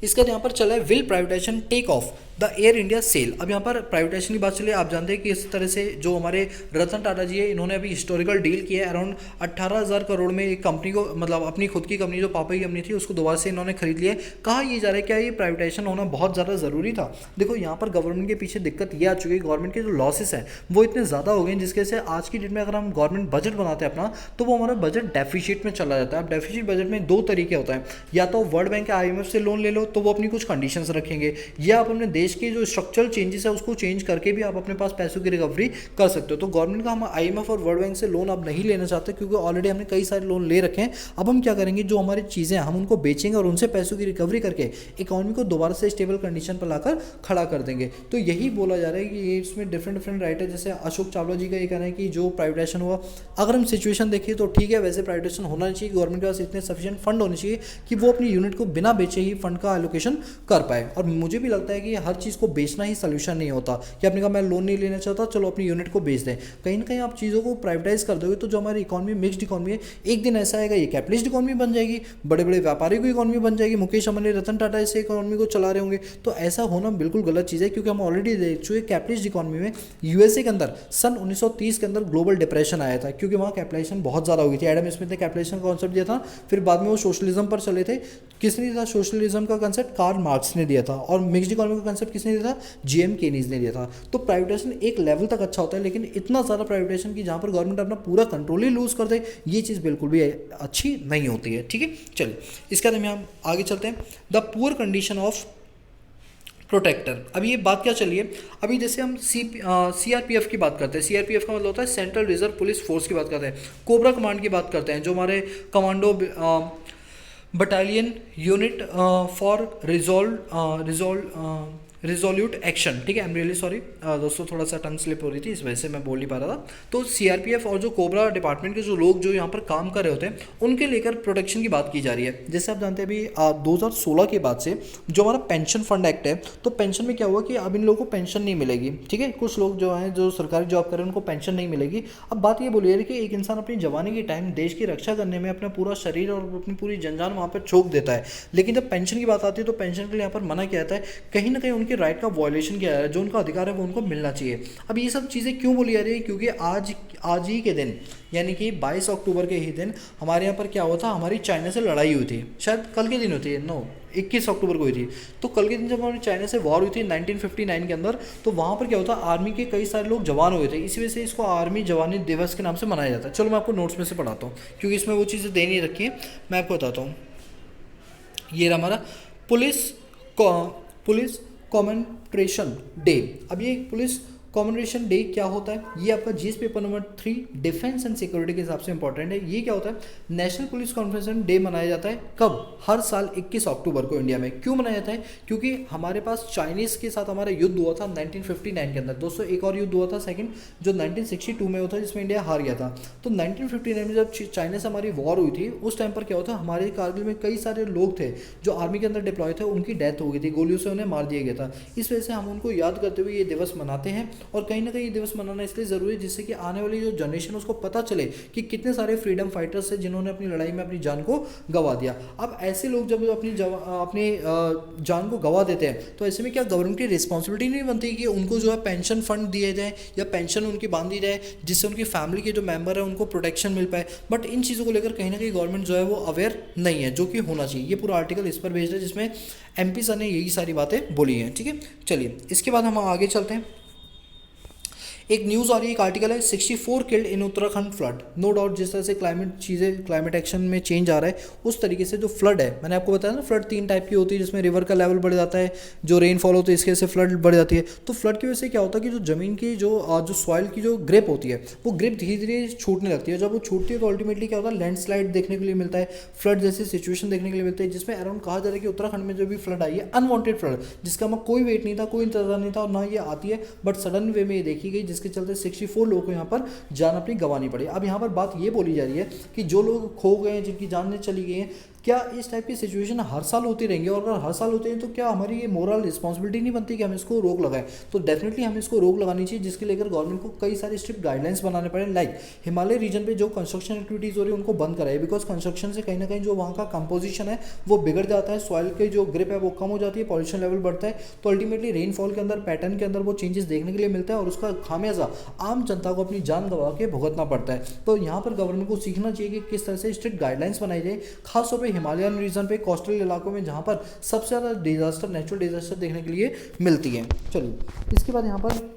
इसका यहाँ पर चला है will privatisation take off the Air India sale. अब यहाँ पर प्राइवेटाइजेशन की बात चलिए, आप जानते हैं कि इस तरह से जो हमारे रतन टाटा जी है, इन्होंने अभी हिस्टोरिकल डील किया है, अराउंड 18,000 करोड़ में एक कंपनी को, मतलब अपनी खुद की कंपनी जो पापा की कंपनी थी उसको दोबारा से इन्होंने खरीद लिया है। कहा यह जा रहा है क्या ये प्राइवेटाइजेशन होना बहुत ज़्यादा ज़रूरी था। देखो यहाँ पर गवर्नमेंट के पीछे दिक्कत ये आ चुकी है, गवर्नमेंट के जो लॉसेस हैं वो इतने ज़्यादा हो गए हैं, जिसके से आज की डेट में अगर हम गवर्नमेंट बजट बनाते हैं अपना, तो वो हमारा बजट डेफिसिट में चला जाता है। अब डेफिसिट बजट में दो तरीके होता है, या तो वर्ल्ड बैंक या IMF से लोन ले लो तो वो अपनी कुछ कंडीशंस रखेंगे, या आप अपने देश के जो स्ट्रक्चरल चेंजेस है उसको चेंज करके भी आप अपने पास पैसों की रिकवरी कर सकते हो। तो गवर्नमेंट का हम IMF और वर्ल्ड बैंक से लोन अब नहीं लेना चाहते, क्योंकि ऑलरेडी हमने कई सारे लोन ले रखे हैं। अब हम क्या करेंगे, जो हमारी चीज़ें हैं हम उनको बेचेंगे और उनसे पैसों की रिकवरी करके इकोनॉमी को दोबारा से स्टेबल कंडीशन पर लाकर खड़ा कर देंगे। तो यही बोला जा रहा है कि ये इसमें डिफरेंट राइट है। जैसे अशोक चावला जी का ये कहना है कि जो प्राइवेटाइजेशन हुआ, अगर हम सिचुएशन देखिए तो ठीक है, वैसे प्राइवेटाइजेशन होना चाहिए, गवर्नमेंट के पास इतने सफिशिएंट फंड होने चाहिए कि वो अपनी यूनिट को बिना बेचे ही फंड का एलोकेशन कर पाए। और मुझे भी लगता है कि हर चीज़ को बेचना ही सोल्यूशन नहीं होता कि आपने कहा मैं लोन नहीं लेना चाहता, चलो अपनी यूनिट को बेच दें। कहीं ना कहीं आप चीज़ों को प्राइवेटाइज कर दोगे तो जो हमारी इकॉनमी मिक्स्ड इकॉनमी है, एक दिन ऐसा आएगा ये कैपिटलिस्ट इकॉनमी बन जाएगी, बड़े बड़े व्यापारियों की इकॉनमी बन जाएगी, मुकेश अंबानी रतन टाटा ऐसे इकॉनमी को चला रहे होंगे। तो ऐसा होना बिल्कुल गलत चीज़ है, क्योंकि हम ऑलरेडी देख चुके कैपिटलिस्ट इकॉनमी में यूएसए के अंदर सन 1930 के अंदर ग्लोबल डिप्रेशन आया था, क्योंकि वहाँ कैपिटलाइजेशन बहुत ज़्यादा हुई थी। एडम स्मिथ ने कैपिटलाइजेशन का कॉन्सेप्ट दिया था, फिर बाद में वो सोशलिज्म पर चले थे। किसने दिया था सोशलिज्म का कंसेप्ट? कार्ल मार्क्स ने दिया था। और मिक्स्ड इकोनॉमी का कंसेप्ट किसने दिया था? जीएम केनीज ने दिया था। तो प्राइवेटाइजेशन एक लेवल तक अच्छा होता है, लेकिन इतना ज़्यादा प्राइवेटाइजेशन की जहाँ पर गवर्नमेंट अपना पूरा कंट्रोल ही लूज कर दे, ये चीज़ बिल्कुल भी अच्छी नहीं होती है। ठीक है, चलिए इसके बाद हम आगे चलते हैं। The poor condition of protector. अभी ये बात क्या चलिए, अभी जैसे हम सीआरपीएफ की बात करते हैं, सीआरपीएफ का मतलब होता है सेंट्रल रिजर्व पुलिस फोर्स की बात करते हैं, कोबरा कमांड की बात करते हैं, जो हमारे commando battalion unit for resolute action. ठीक है, आई एम रियली सॉरी दोस्तों, थोड़ा सा टंग स्लिप हो रही थी, इस वजह से मैं बोल नहीं पा रहा था। तो सीआरपीएफ और जो कोबरा डिपार्टमेंट के जो लोग जो यहाँ पर काम कर रहे होते हैं, उनके लेकर प्रोटेक्शन की बात की जा रही है। जैसे आप जानते हैं अभी 2016 के बाद से जो हमारा पेंशन फंड एक्ट है, तो पेंशन में क्या हुआ कि अब इन लोगों को पेंशन नहीं मिलेगी। ठीक है, कुछ लोग जो हैं जो सरकारी जॉब कर रहे हैं उनको पेंशन नहीं मिलेगी। अब बात ये बोली जा रही है कि एक इंसान अपनी जवानी के टाइम देश की रक्षा करने में अपना पूरा शरीर और अपनी पूरी जनजान वहाँ पर झोंक देता है, लेकिन जब पेंशन की बात आती है तो पेंशन के लिए यहाँ पर मना किया जाता है। कहीं ना कहीं उनके राइट का वॉयलेशन किया जा रहा है, जो उनका अधिकार है वो उनको मिलना चाहिए। अब ये सब चीज़ें क्यों बोली जा रही है? क्योंकि आज ही के दिन यानी कि 22 अक्टूबर के ही दिन हमारे यहाँ पर क्या हुआ था, हमारी चाइना से लड़ाई हुई थी। शायद कल के दिन हुई थी, 21 अक्टूबर को हुई थी। तो कल के दिन जब हमारी चाइना से वॉर हुई थी 1959 के अंदर, तो वहाँ पर क्या होता, आर्मी के कई सारे लोग जवान हुए थे। इसी वजह से इसको आर्मी जवानी दिवस के नाम से मनाया जाता है। चलो मैं आपको नोट्स में से पढ़ाता हूँ, क्योंकि इसमें वो चीज़ें दे नहीं रखी है, मैं आपको बताता हूँ। ये रहा हमारा पुलिस कॉमेमोरेशन डे। अब ये पुलिस कॉमेमोरेशन डे क्या होता है? ये आपका GS paper number 3 defence and security के हिसाब से इंपॉर्टेंट है। ये क्या होता है? नेशनल पुलिस कॉन्फ्रेंस डे मनाया जाता है कब? हर साल 21 अक्टूबर को इंडिया में। क्यों मनाया जाता है? क्योंकि हमारे पास चाइनीज़ के साथ हमारा युद्ध हुआ था 1959 के अंदर। दोस्तों एक और युद्ध हुआ था सेकंड, जो 1962 में हुआ था, जिसमें इंडिया हार गया था। तो 1959 में जब चाइना से हमारी वॉर हुई थी, उस टाइम पर क्या होता है, हमारे कारगिल में कई सारे लोग थे जो आर्मी के अंदर डिप्लॉय थे, उनकी डेथ हो गई थी, गोलियों से उन्हें मार दिया गया था। इस वजह से हम उनको याद करते हुए ये दिवस मनाते हैं। और कहीं ना कहीं ये दिवस मनाना इसलिए ज़रूरी है जिससे कि आने वाली जो जनरेशन उसको पता चले कि कितने सारे फ्रीडम फाइटर्स हैं जिन्होंने अपनी लड़ाई में अपनी जान को गंवा दिया। अब ऐसे लोग जब अपनी जान को गंवा देते हैं, तो ऐसे में क्या गवर्नमेंट की रिस्पॉन्सिबिलिटी नहीं बनती कि उनको जो है पेंशन फंड दिए जाए या पेंशन उनकी बांधी जाए, जिससे उनकी फैमिली के जो मेंबर है उनको प्रोटेक्शन मिल पाए। बट इन चीज़ों को लेकर कहीं ना कहीं गवर्नमेंट जो है वो अवेयर नहीं है, जो कि होना चाहिए। ये पूरा आर्टिकल इस पर बेस्ड है, जिसमें MP सर ने यही सारी बातें बोली हैं। ठीक है, चलिए इसके बाद हम आगे चलते हैं। एक न्यूज़ आ रही है, एक आर्टिकल है 64 killed in Uttarakhand flood. No doubt जिस तरह से क्लाइमेट एक्शन में चेंज आ रहा है, उस तरीके से जो फ्लड है, मैंने आपको बताया ना फ्लड 3 टाइप की होती है, जिसमें रिवर का लेवल बढ़ जाता है, जो रेनफॉल होता है इसके वजह से फ्लड बढ़ जाती है। तो फ्लड की वजह से क्या होता है कि जो ज़मीन की जो सॉइल की जो ग्रिप होती है, वो ग्रिप धीरे धीरे छूटने लगती है। जब वो छूटती है तो अल्टीमेटली क्या होता है, लैंडस्लाइड देखने के लिए मिलता है, फ्लड जैसी सिचुएशन देखने के लिए मिलती है, जिसमें अराउंड कहा जा रहा है कि उत्तराखंड में जो भी फ्लड आई है अनवांटेड फ्लड, जिसका हमें कोई वेट नहीं था, कोई इंतजार नहीं था, और ना ये आती है, बट सडन वे में ये देखी गई, जिसके चलते 64 लोगों को यहाँ पर जान अपनी गंवानी पड़ी। अब यहाँ पर बात ये बोली जा रही है कि जो लोग खो गए हैं, जिनकी जानें चली गई हैं, क्या इस टाइप की सिचुएशन हर साल होती रहेंगी? और अगर हर साल होती है तो क्या हमारी ये मोरल रिस्पॉन्सिबिलिटी नहीं बनती कि हम इसको रोक लगाएं? तो डेफिनेटली हमें इसको रोक लगानी चाहिए, जिसके लेकर गवर्नमेंट को कई सारे स्ट्रिक्ट गाइडलाइंस बनाने पड़े। लाइक हिमालय रीजन पे जो कंस्ट्रक्शन एक्टिविटीज़ हो रही है उनको बंद कराए, बिकॉज कंस्ट्रक्शन से कहीं ना कहीं जो वहाँ का कंपोजिशन है वो बिगड़ जाता है, सॉइल की जो ग्रिप है वो कम हो जाती है, पॉल्यूशन लेवल बढ़ता है, तो अल्टीमेटली रेनफॉल के अंदर पैटर्न के अंदर वो चेंजेस देखने के लिए मिलता है, और उसका खामियाजा आम जनता को अपनी जान गंवा के भुगतना पड़ता है। तो यहाँ पर गवर्नमेंट को सीखना चाहिए कि किस तरह से स्ट्रिक्ट गाइडलाइंस बनाई जाए, खासतौर पर हिमालयन रीजन पे, कोस्टल इलाकों में, जहां पर सबसे ज़्यादा नेचुरल डिजास्टर देखने के लिए मिलती है। चलिए इसके बाद यहाँ पर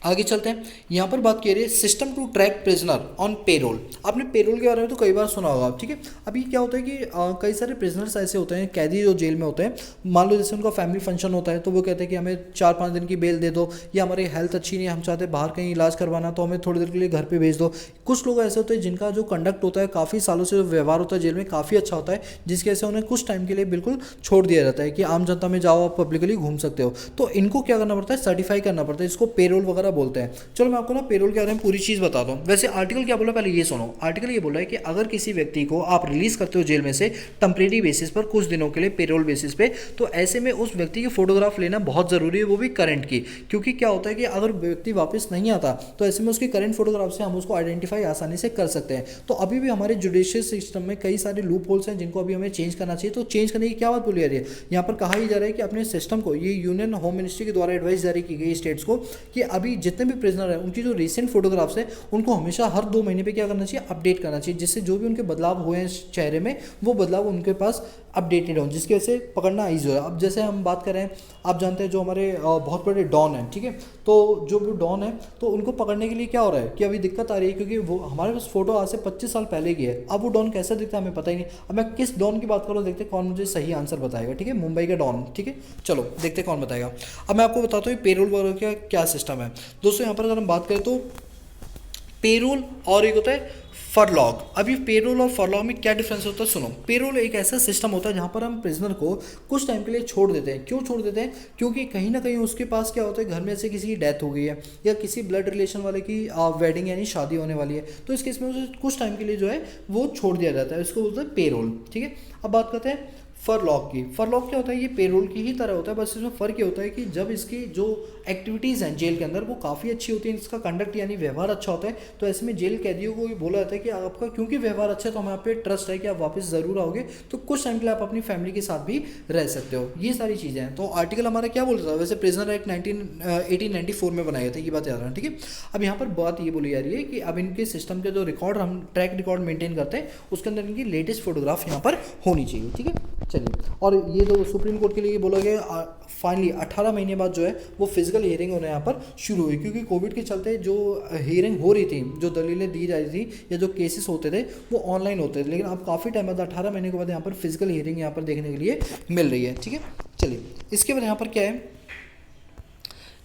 आगे चलते हैं। यहाँ पर बात की रही है system to track prisoner on parole. आपने पेरोल के बारे में तो कई बार सुना होगा, ठीक है। अभी क्या होता है कि कई सारे प्रिजनर्स ऐसे होते हैं, कैदी जो जेल में होते हैं, मान लो जैसे उनका फैमिली फंक्शन होता है, तो वो कहते हैं कि हमें 4-5 दिन की बेल दे दो, या हमारी हेल्थ अच्छी नहीं है, हम चाहते हैं बाहर कहीं इलाज करवाना, तो हमें थोड़ी देर के लिए घर पर भेज दो। कुछ लोग ऐसे होते हैं जिनका जो कंडक्ट होता है, काफ़ी सालों से जो व्यवहार होता है जेल में काफ़ी अच्छा होता है, जिसकी वजह से उन्हें कुछ टाइम के लिए बिल्कुल छोड़ दिया जाता है कि आम जनता में जाओ, आप पब्लिकली घूम सकते हो। तो इनको क्या करना पड़ता है, सर्टिफाई करना पड़ता है, इसको पेरोल वगैरह बोलते हैं। चलो मैं आपको ना पेरोल के बारे में पूरी चीज़ बताता हूँ। वैसे आर्टिकल क्या बोला, पहले ये सुनो। आर्टिकल ये बोला है कि अगर किसी व्यक्ति को आप रिलीज करते हो जेल में से टेम्परेरी बेसिस पर कुछ दिनों के लिए पेरोल बेसिस पे, तो ऐसे में उस व्यक्ति की फोटोग्राफ लेना बहुत ज़रूरी है, वो भी करंट की। क्योंकि क्या होता है कि अगर व्यक्ति वापस नहीं आता तो ऐसे में उसकी करंट फोटोग्राफ से हम उसको आइडेंटिफाई आसानी से कर सकते हैं। तो अभी भी हमारे जुडिशियल सिस्टम में कई सारे लूप होल्स हैं जिनको अभी हमें चेंज करना चाहिए। तो चेंज करने की क्या बात बोली जा रही है, यहाँ पर कहा ही जा रहा है कि अपने सिस्टम को, ये यूनियन होम मिनिस्ट्री के द्वारा एडवाइस जारी की गई स्टेट्स को, कि अभी जितने भी प्रिजनर हैं उनकी जो रिसेंट फोटोग्राफ्स है उनको हमेशा हर 2 महीने पे क्या करना चाहिए, अपडेट करना चाहिए, जिससे जो भी उनके बदलाव हुए हैं चेहरे में वो बदलाव उनके पास अपडेटेड हो, जिसकी वजह से पकड़ना ईजी हो। अब जैसे हम बात करें, आप जानते हैं जो हमारे बहुत बड़े डॉन हैं, ठीक है, तो जो भी डॉन है तो उनको पकड़ने के लिए क्या हो रहा है कि अभी दिक्कत आ रही है, क्योंकि वो हमारे पास फोटो आज से 25 साल पहले की है। अब वो डॉन कैसा दिखता है हमें पता ही नहीं। अब मैं किस डॉन की बात करूँ, देखते कौन मुझे सही आंसर बताएगा। ठीक है, मुंबई का डॉन। ठीक है, चलो देखते कौन बताएगा। अब मैं आपको बताता हूँ पेरोल वगैरह का क्या सिस्टम है। दोस्तों यहाँ पर अगर हम बात करें तो पेरोल और एक होता है फरलॉग। अभी पेरोल और फरलॉग में क्या डिफरेंस होता है, सुनो। पेरोल एक ऐसा सिस्टम होता है जहाँ पर हम प्रिजनर को कुछ टाइम के लिए छोड़ देते हैं। क्यों छोड़ देते हैं, क्योंकि कहीं ना कहीं उसके पास क्या होता है, घर में से किसी की डेथ हो गई है या किसी ब्लड रिलेशन वाले की वेडिंग यानी शादी होने वाली है, तो इस केस में उसे कुछ टाइम के लिए जो है वो छोड़ दिया जाता है। इसको बोलते हैं पेरोल। ठीक है, अब बात करते हैं फरलॉग की। फरलॉग क्या होता है, ये पेरोल की ही तरह होता है, बस इसमें फ़र्क ये होता है कि जब इसकी जो एक्टिविटीज़ हैं जेल के अंदर वो काफ़ी अच्छी होती हैं, इसका कंडक्ट यानी व्यवहार अच्छा होता है, तो ऐसे में जेल कैदियों को ये बोला जाता है कि आपका क्योंकि व्यवहार अच्छा है तो हमें आप पे ट्रस्ट है कि आप वापस ज़रूर आओगे, तो कुछ टाइम के लिए आप अपनी फैमिली के साथ भी रह सकते हो। ये सारी चीज़ें हैं। तो आर्टिकल हमारा क्या बोल रहा था, वैसे प्रिजनर एक्ट 1894 में बनाया था, ये बात याद रखना। ठीक है, अब यहाँ पर बात ये बोली जा रही है कि अब इनके सिस्टम के जो रिकॉर्ड हम ट्रैक रिकॉर्ड मेंटेन करते हैं उसके अंदर इनकी लेटेस्ट फोटोग्राफ यहाँ पर होनी चाहिए। ठीक है, चलिए। और ये जो सुप्रीम कोर्ट के लिए बोला गया, फाइनली 18 महीने बाद जो है वो फिजिकल हियरिंग होना यहाँ पर शुरू हुई, क्योंकि कोविड के चलते जो हियरिंग हो रही थी, जो दलीलें दी जा रही थी या जो केसेस होते थे वो ऑनलाइन होते थे, लेकिन अब काफ़ी टाइम बाद 18 महीने के बाद यहाँ पर फिजिकल हियरिंग यहाँ पर देखने के लिए मिल रही है। ठीक है, चलिए। इसके बाद यहाँ पर क्या है,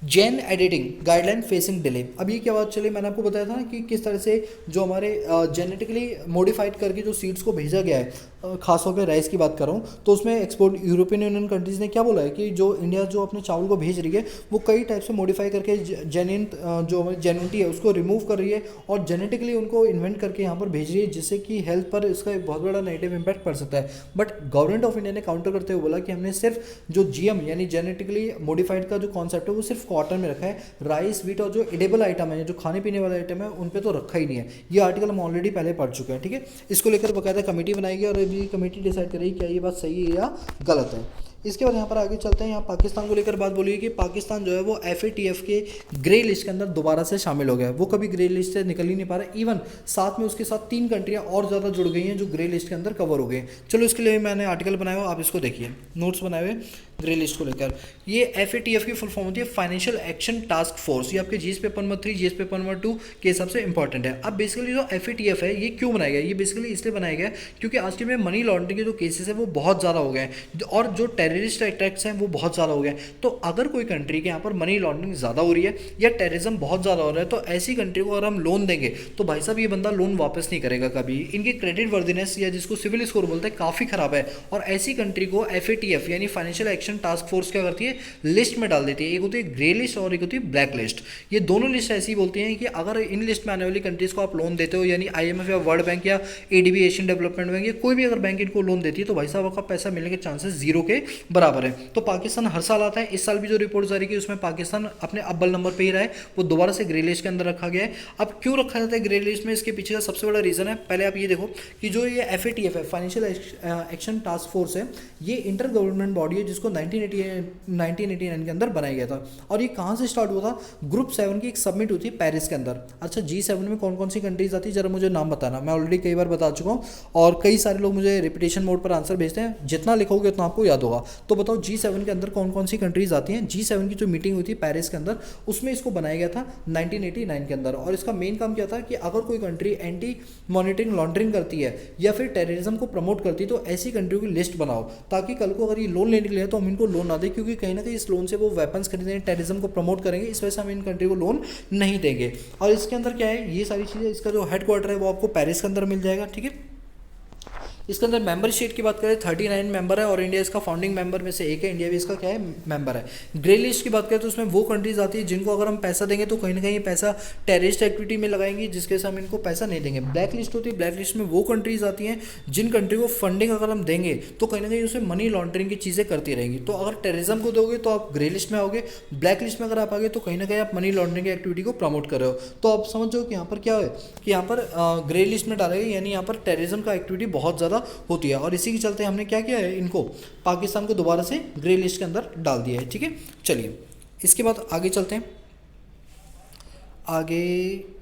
जेन एडिटिंग गाइडलाइन फेसिंग डिले। अब ये क्या बात चली, मैंने आपको बताया था ना कि किस तरह से जो हमारे जेनेटिकली मॉडिफाइड करके जो सीड्स को भेजा गया है, खासतौर पे राइस की बात कर रहा हूँ, तो उसमें एक्सपोर्ट यूरोपियन यूनियन कंट्रीज़ ने क्या बोला है कि जो इंडिया जो अपने चावल को भेज रही है वो कई टाइप से मॉडिफाई करके जेन्युइन जो हमारी जेन्युइनिटी है उसको रिमूव कर रही है और जेनेटिकली उनको इन्वेंट करके यहाँ पर भेज रही है, जिससे कि हेल्थ पर इसका एक बहुत बड़ा नेगेटिव इम्पैक्ट पड़ सकता है। बट गवर्नमेंट ऑफ इंडिया ने काउंटर करते हुए बोला कि हमने सिर्फ जो जीएम यानी जेनेटिकली मॉडिफाइड का जो कॉन्सेप्ट है वो सिर्फ कॉटन में रखा है, राइस वीट और जो एडेबल आइटम है, जो खाने पीने वाले आइटम है, उन पे तो रखा ही नहीं है। ये आर्टिकल हम ऑलरेडी पहले पढ़ चुके हैं। ठीक है, इसको लेकर बकायदा कमेटी बनाएगी और अभी कमेटी डिसाइड करेगी क्या ये बात सही है या गलत है। इसके बाद यहाँ पर आगे चलते हैं। यहाँ पाकिस्तान को लेकर बात बोली है कि पाकिस्तान जो है वो FATF के ग्रे लिस्ट के अंदर दोबारा से शामिल हो गया है। वो कभी ग्रे लिस्ट से निकल ही नहीं पा रहा, इवन साथ में उसके साथ 3 कंट्रियाँ और ज़्यादा जुड़ गई हैं जो ग्रे लिस्ट के अंदर कवर हो गई। चलो, इसके लिए मैंने आर्टिकल बनाया हुआ, आप इसको देखिए, नोट्स बनाए हुए ग्रे लिस्ट को लेकर। ये FATF की फुल फॉर्म होती है फाइनेंशियल एक्शन टास्क फोर्स। ये आपके GS paper number 3 GS paper number 2 के हिसाब से इंपॉर्टेंट है। अब बेसिकली जो FATF है ये क्यों बनाया गया, ये बेसिकली इसलिए बनाया गया क्योंकि आज के में मनी लॉन्ड्रिंग के जो केसेस है वो बहुत ज़्यादा हो गए हैं और जो टेररिस्ट अटैक्स हैं वो बहुत ज़्यादा हो गए हैं। तो अगर कोई कंट्री के यहाँ पर मनी लॉन्ड्रिंग ज़्यादा हो रही है या टेररिज्म बहुत ज़्यादा हो रहा है, तो ऐसी कंट्री को अगर हम लोन देंगे तो भाई साहब ये बंदा लोन वापस नहीं करेगा कभी। इनकी क्रेडिट वर्दिनेस या जिसको सिविल स्कोर बोलते हैं काफ़ी ख़राब है, और ऐसी कंट्री को FATF यानी फाइनेंशियल एक्शन टास्क फोर्स क्या करती है, लिस्ट में डाल देती है। एक होती है ग्रे लिस्ट और एक होती है ब्लैक लिस्ट। ये दोनों लिस्ट ऐसी बोलती हैं कि अगर इन लिस्ट में आने वाली कंट्रीज को आप लोन देते हो, यानी IMF या वर्ल्ड बैंक या ADB एशियन डेवलपमेंट बैंक या कोई भी अगर बैंक इनको लोन देती है, तो भाई साहब आपका पैसा मिलने के चांसेस 0 के बराबर है। तो पाकिस्तान हर साल आता है, इस साल भी जो रिपोर्ट जारी की उसमें पाकिस्तान अपने अव्वल नंबर पर ही रहा है, वो दोबारा से ग्रे लिस्ट के अंदर रखा गया है। अब क्यों रखा जाता है ग्रे लिस्ट में, इसके पीछे का सबसे बड़ा रीज़न है, पहले आप ये देखो कि जो ये FATF है फाइनेंशियल एक्शन टास्क फोर्स है, ये इंटर गवर्नमेंट बॉडी है जिसको 1989 के अंदर बनाया गया था। और ये कहाँ से स्टार्ट हुआ था, ग्रुप 7 की एक समिट हुई थी पेरिस के अंदर। अच्छा, G7 में कौन कौन सी कंट्रीज आती है जरा मुझे नाम बताना, मैं ऑलरेडी कई बार बता चुका हूँ और कई सारे लोग मुझे रिपीटेशन मोड पर आंसर भेजते हैं, जितना लिखोगे उतना आपको याद होगा। तो बताओ G7 के अंदर कौन कौन सी कंट्रीज आती हैं। G7 की जो मीटिंग हुई थी पेरिस के अंदर, उसमें इसको बनाया गया था 1989 के अंदर, और इसका मेन काम क्या था कि अगर कोई कंट्री एंटी मॉनिटरिंग लॉन्ड्रिंग करती है या फिर टेररिज्म को प्रमोट करती है तो ऐसी कंट्रियों की लिस्ट बनाओ, ताकि कल को अगर ये लोन लेने के लिए तो हम इनको लोन ना दें, क्योंकि कहीं ना कहीं इस लोन से वो वेपन्स खरीदेंगे, टेररिज्म को प्रमोट करेंगे, इस वजह से हम इन कंट्री को लोन नहीं देंगे। और इसके अंदर क्या है, ये सारी चीज़ें, इसका जो हेडक्वार्टर है वो आपको पेरिस के अंदर मिल जाएगा। ठीक है, इसके अंदर मेंबर स्टेट की बात करें 39 मेंबर है और इंडिया इसका फाउंडिंग मेंबर में से एक है, इंडिया भी इसका क्या है मेंबर है। ग्रे लिस्ट की बात करें तो उसमें वो कंट्रीज आती है जिनको अगर हम पैसा देंगे तो कहीं ना कहीं पैसा टेररिस्ट एक्टिविटी में लगाएंगी, जिसके से हम इनको पैसा नहीं देंगे। ब्लैक लिस्ट होती है, ब्लैक लिस्ट में वो कंट्रीज आती हैं जिन कंट्री को फंडिंग अगर हम देंगे तो कहीं ना कहीं उसे मनी लॉन्ड्रिंग की चीज़ें करती रहेंगी। तो अगर टेररिज्म को दोगे तो आप ग्रे लिस्ट में आओगे, ब्लैक लिस्ट में अगर आप आगे तो कहीं ना कहीं आप मनी लॉन्ड्रिंग की एक्टिविटी को प्रमोट कर रहे हो। तो आप समझो कि यहाँ पर क्या है कि यहाँ पर ग्रे लिस्ट में डालेगा, यानी यहाँ पर टेररिज्म का एक्टिविटी बहुत ज़्यादा होती है और इसी के चलते हमने क्या किया है, इनको पाकिस्तान को दोबारा से ग्रे लिस्ट के अंदर डाल दिया है। ठीक है, चलिए इसके बाद आगे चलते हैं। आगे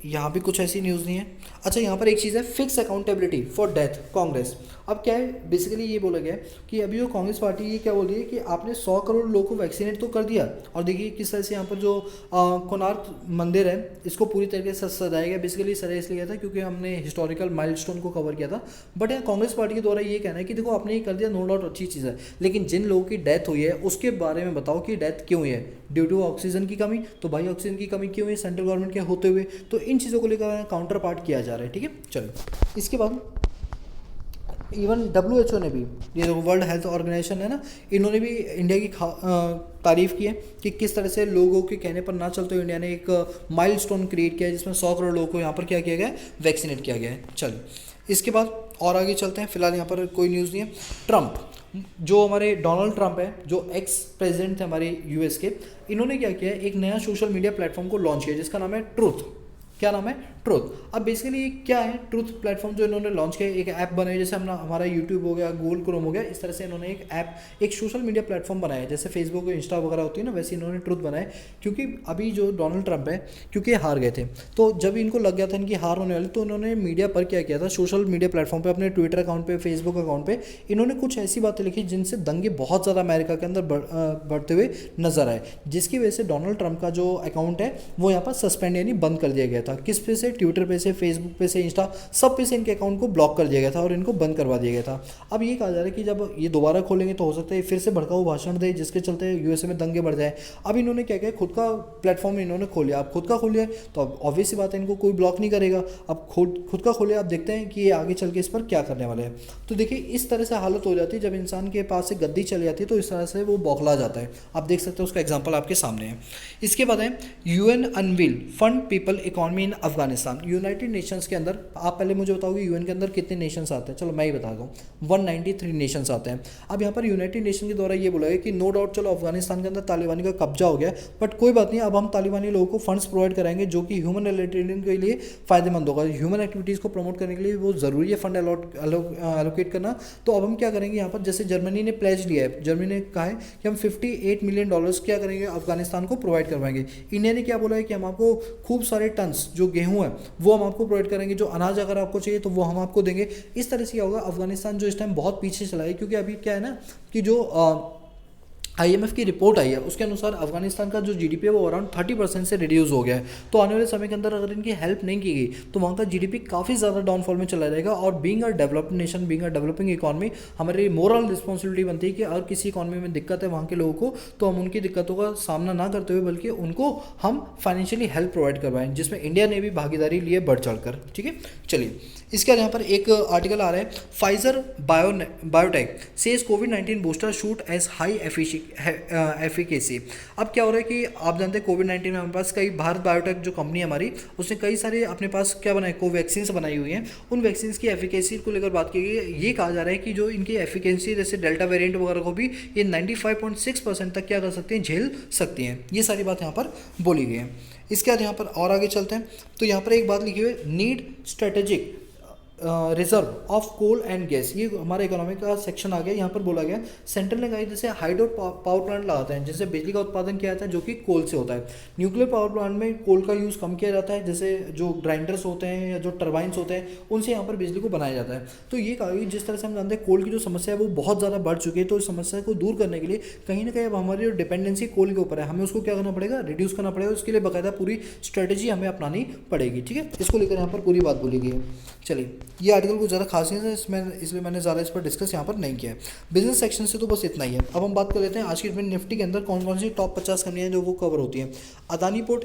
यहाँ भी कुछ ऐसी न्यूज़ नहीं है। अच्छा, यहाँ पर एक चीज़ है, fix accountability for death Congress. अब क्या है, बेसिकली ये बोला गया है कि अभी जो कांग्रेस पार्टी ये क्या बोल रही है कि आपने 100 करोड़ लोगों को वैक्सीनेट तो कर दिया, और देखिए किस तरह से यहाँ पर जो कोणार्क मंदिर है इसको पूरी तरीके से सजाया गया। बेसिकली सजाया इसलिए गया था क्योंकि हमने हिस्टोरिकल माइलस्टोन को कवर किया था। बट यहाँ कांग्रेस पार्टी के द्वारा ये कहना है कि देखो आपने ये कर दिया, नो डाउट अच्छी चीज़ है, लेकिन जिन लोगों की डेथ हुई है उसके बारे में बताओ कि डेथ क्यों हुई है, ड्यू टू ऑक्सीजन की कमी। तो भाई ऑक्सीजन की कमी क्यों हुई, सेंट्रल गवर्नमेंट के होते हुए, तो इन चीज़ों को लेकर काउंटर पार्ट किया जा रहा है। ठीक है, चलो इसके बाद इवन WHO ने भी, ये वर्ल्ड हेल्थ ऑर्गेनाइजेशन है ना, इन्होंने भी इंडिया की तारीफ़ की है कि किस तरह से लोगों के कहने पर ना चलते हुए इंडिया ने एक माइलस्टोन क्रिएट किया है जिसमें 100 करोड़ लोगों को यहाँ पर क्या किया गया है, वैक्सीनेट किया गया है। चलिए इसके बाद और आगे चलते हैं, फिलहाल यहाँ पर कोई न्यूज़ नहीं है। ट्रंप, जो हमारे डोनाल्ड ट्रंप है, जो एक्स प्रेसिडेंट थे हमारे US के, इन्होंने क्या किया है, एक नया सोशल मीडिया प्लेटफॉर्म को लॉन्च किया जिसका नाम है ट्रूथ। क्या नाम है, ट्रूथ। अब बेसिकली ये क्या है, ट्रूथ प्लेटफॉर्म जो इन्होंने लॉन्च किया, एक ऐप बनाई, जैसे हमारा यूट्यूब हो गया, गूगल क्रोम हो गया, इस तरह से इन्होंने एक ऐप, एक सोशल मीडिया प्लेटफॉर्म बनाया है, जैसे फेसबुक इंस्टा वगैरह होती है ना, वैसे इन्होंने ट्रूथ बनाया। क्योंकि अभी जो डोनाल्ड ट्रंप है, क्योंकि हार गए थे, तो जब इनको लग गया था इनकी हार होने वाली, तो उन्होंने मीडिया पर क्या किया था, सोशल मीडिया प्लेटफॉर्म पर, अपने ट्विटर अकाउंट पर, फेसबुक अकाउंट पर इन्होंने कुछ ऐसी बातें लिखी जिनसे दंगे बहुत ज़्यादा अमेरिका के अंदर बढ़ते हुए नजर आए, जिसकी वजह से डोनाल्ड ट्रंप का जो अकाउंट है वो यहाँ पर सस्पेंड यानी बंद कर दिया गया था। किस पे से, ट्विटर पे से, फेसबुक पे से, इंस्टा, सब पे से इनके अकाउंट को ब्लॉक कर दिया गया था और इनको बंद करवा दिया गया था। अब ये कहा जा रहा है कि जब ये दोबारा खोलेंगे तो हो सकता है फिर से भड़काऊ भाषण दे, जिसके चलते USA में दंगे बढ़ जाए। अब इन्होंने क्या किया, खुद का प्लेटफॉर्म इन्होंने खोलिया। अब खुद का खोलिया तो अब ऑब्वियस सी बात है, इनको कोई ब्लॉक नहीं करेगा। अब खुद का खोलिया, आप देखते हैं कि ये आगे चल के इस पर क्या करने वाले हैं। तो देखिए इस तरह से हालत हो जाती है, जब इंसान के पास से गद्दी चली जाती है तो इस तरह से वो बौखला जाता है। आप देख सकते हैं, उसका एग्जाम्पल आपके सामने है। इसके बाद है UN unveil fund people economy इन अफगानिस्तान। यूनाइटेड नेशंस के अंदर, आप पहले मुझे बताओगे UN के अंदर कितने नेशंस आते हैं, चलो मैं ही बताता हूँ, 193 नेशंस आते हैं। अब यहाँ पर यूनाइटेड नेशन के द्वारा ये बोला है कि नो डाउट चलो अफगानिस्तान के अंदर तालिबानी का कब्जा हो गया, बट कोई बात नहीं, अब हम तालिबानी लोगों को फंड्स प्रोवाइड कराएंगे जो कि ह्यूमन रिलेटेड के लिए फ़ायदेमंद होगा। ह्यूमन एक्टिविटीज़ को प्रमोट करने के लिए वो ज़रूरी है फंड एलोकेट करना। तो अब हम क्या करेंगे यहाँ पर, जैसे जर्मनी ने प्लेज लिया है, जर्मनी ने कहा है कि हम $58 मिलियन क्या करेंगे, अफगानिस्तान को प्रोवाइड करवाएंगे। इंडिया ने क्या बोला है कि हम आपको खूब सारे टन्स जो गेहूँ है वो हम आपको प्रोवाइड करेंगे, जो अनाज अगर आपको चाहिए तो वो हम आपको देंगे। इस तरह से क्या होगा, अफगानिस्तान जो इस टाइम बहुत पीछे चला है, क्योंकि अभी क्या है ना कि जो IMF की रिपोर्ट आई है उसके अनुसार अफगानिस्तान का जो GDP है वो अराउंड 30% से रिड्यूस हो गया है। तो आने वाले समय के अंदर अगर इनकी हेल्प नहीं की गई तो वहाँ का GDP काफ़ी ज़्यादा डाउनफॉल में चला जाएगा। और being a developed nation, being a developing economy, हमारी मोरल रिस्पॉन्सिबिलिटी बनती है कि अगर किसी इकॉनमी में दिक्कत है वहाँ के लोगों को, तो हम उनकी दिक्कतों का सामना ना करते हुए बल्कि उनको हम फाइनेंशियली हेल्प प्रोवाइड करवाएं, जिसमें इंडिया ने भी भागीदारी लिए बढ़ चढ़कर। ठीक है, चलिए इसके बाद यहाँ पर एक आर्टिकल आ रहा है, Pfizer biotech says COVID-19 booster shoot as high efficacy. अब क्या हो रहा है कि आप जानते हैं COVID-19 में हमारे पास कई, भारत बायोटेक जो कंपनी है हमारी, उसने कई सारे अपने पास क्या बनाए, कोवैक्सीन्स बनाई हुई हैं। उन वैक्सीन्स की एफिकेसी को लेकर बात की गई है। ये कहा जा रहा है कि जो इनकी एफिकेसी, जैसे डेल्टा वेरिएंट वगैरह को भी ये 95.6% तक क्या कर सकती हैं, झेल सकती हैं। ये सारी बात यहाँ पर बोली गई है। इसके बाद यहाँ पर और आगे चलते हैं, तो यहाँ पर एक बात लिखी हुई है, need strategic reserve of coal and gas. ये हमारे इकोनॉमिक का सेक्शन आ गया। यहाँ पर बोला गया सेंट्रल ने कहा जैसे हाइड्रो पावर प्लांट लगाते हैं, जिससे बिजली का उत्पादन किया जाता है जो कि कोल से होता है। न्यूक्लियर पावर प्लांट में कोल का यूज़ कम किया जाता है, जैसे जो ग्राइंडर्स होते हैं या जो टर्बाइंस होते हैं उनसे यहाँ पर बिजली को बनाया जाता है। तो ये कहा कि जिस तरह से हम जानते हैं कोल की जो समस्या है वो बहुत ज़्यादा बढ़ चुकी है, तो इस समस्या को दूर करने के लिए कहीं ना कहीं अब हमारी जो डिपेंडेंसी कोल के ऊपर है, हमें उसको क्या करना पड़ेगा, रिड्यूस करना पड़ेगा। उसके लिए बाकायदा पूरी स्ट्रेटेजी हमें अपनानी पड़ेगी। ठीक है, इसको लेकर यहाँ पर पूरी बात बोली गई है। चलिए ये आर्टिकल कुछ ज़्यादा खास नहीं है, इसलिए मैंने ज़्यादा इस पर डिस्कस यहाँ पर नहीं किया है। बिजनेस सेक्शन से तो बस इतना ही है। अब हम बात कर लेते हैं आज की डेट में निफ्टी के अंदर कौन कौन सी टॉप 50 कंपनियां जो वो कवर होती हैं। Adani Port,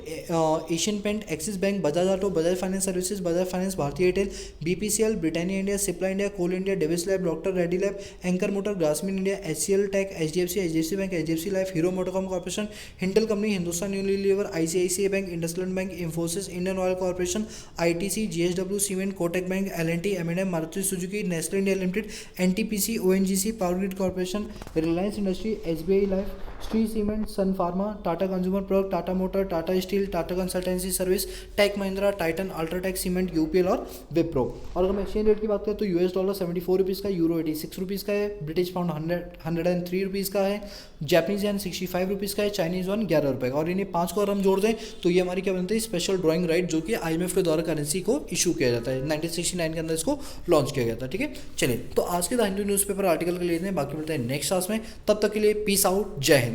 Asian Paint, Axis Bank, Bajaj Auto, Bajaj Finance Services, Bajaj Finance, Bharti Airtel, BPCL, Britannia India, Cipla India, Coal India, Divi's Lab, doctor Reddy Lab, एंकर Motor, Grasim India, HCL Tech, HDFC Bank, HDFC Life, Hero MotoCorp Corporation, हिंडल company, Hindustan Unilever, ICICI Bank, IndusInd Bank, Infosys, Indian Oil Corporation, ITC, GSW, cement, Kotak Bank, LNT, MNM, Maruti Suzuki, Nestle India Limited, NTPC, ONGC, power grid corporation, Reliance industry, SBI life, Shri cement, Sun pharma, Tata consumer product, Tata motor, Tata steel, Tata consultancy service, tech Mahindra, Titan, UltraTech cement, UPL और विप्रो। और अगर हम exchange rate की बात करें तो US dollar 74 rupees का, euro 86 rupees का है, ब्रिटिश पाउंड 103 रुपीज़ का है, जापानीज येन 65 रुपीज़ का है, चाइनीज वन 11 रुपये का। और इन्हें 5 को अगर हम जोड़ दें तो ये हमारी क्या बनती है, स्पेशल ड्राइंग राइट, जो कि आईएमएफ के द्वारा करेंसी को इशू किया जाता है। 1969 के अंदर इसको लॉन्च किया गया था। ठीक है, चलिए तो आज के द हिंदू न्यूज़पेपर आर्टिकल के लिए बाकी मिलते हैं नेक्स्ट क्लास में। तब तक के लिए पीस आउट, जय हिंद।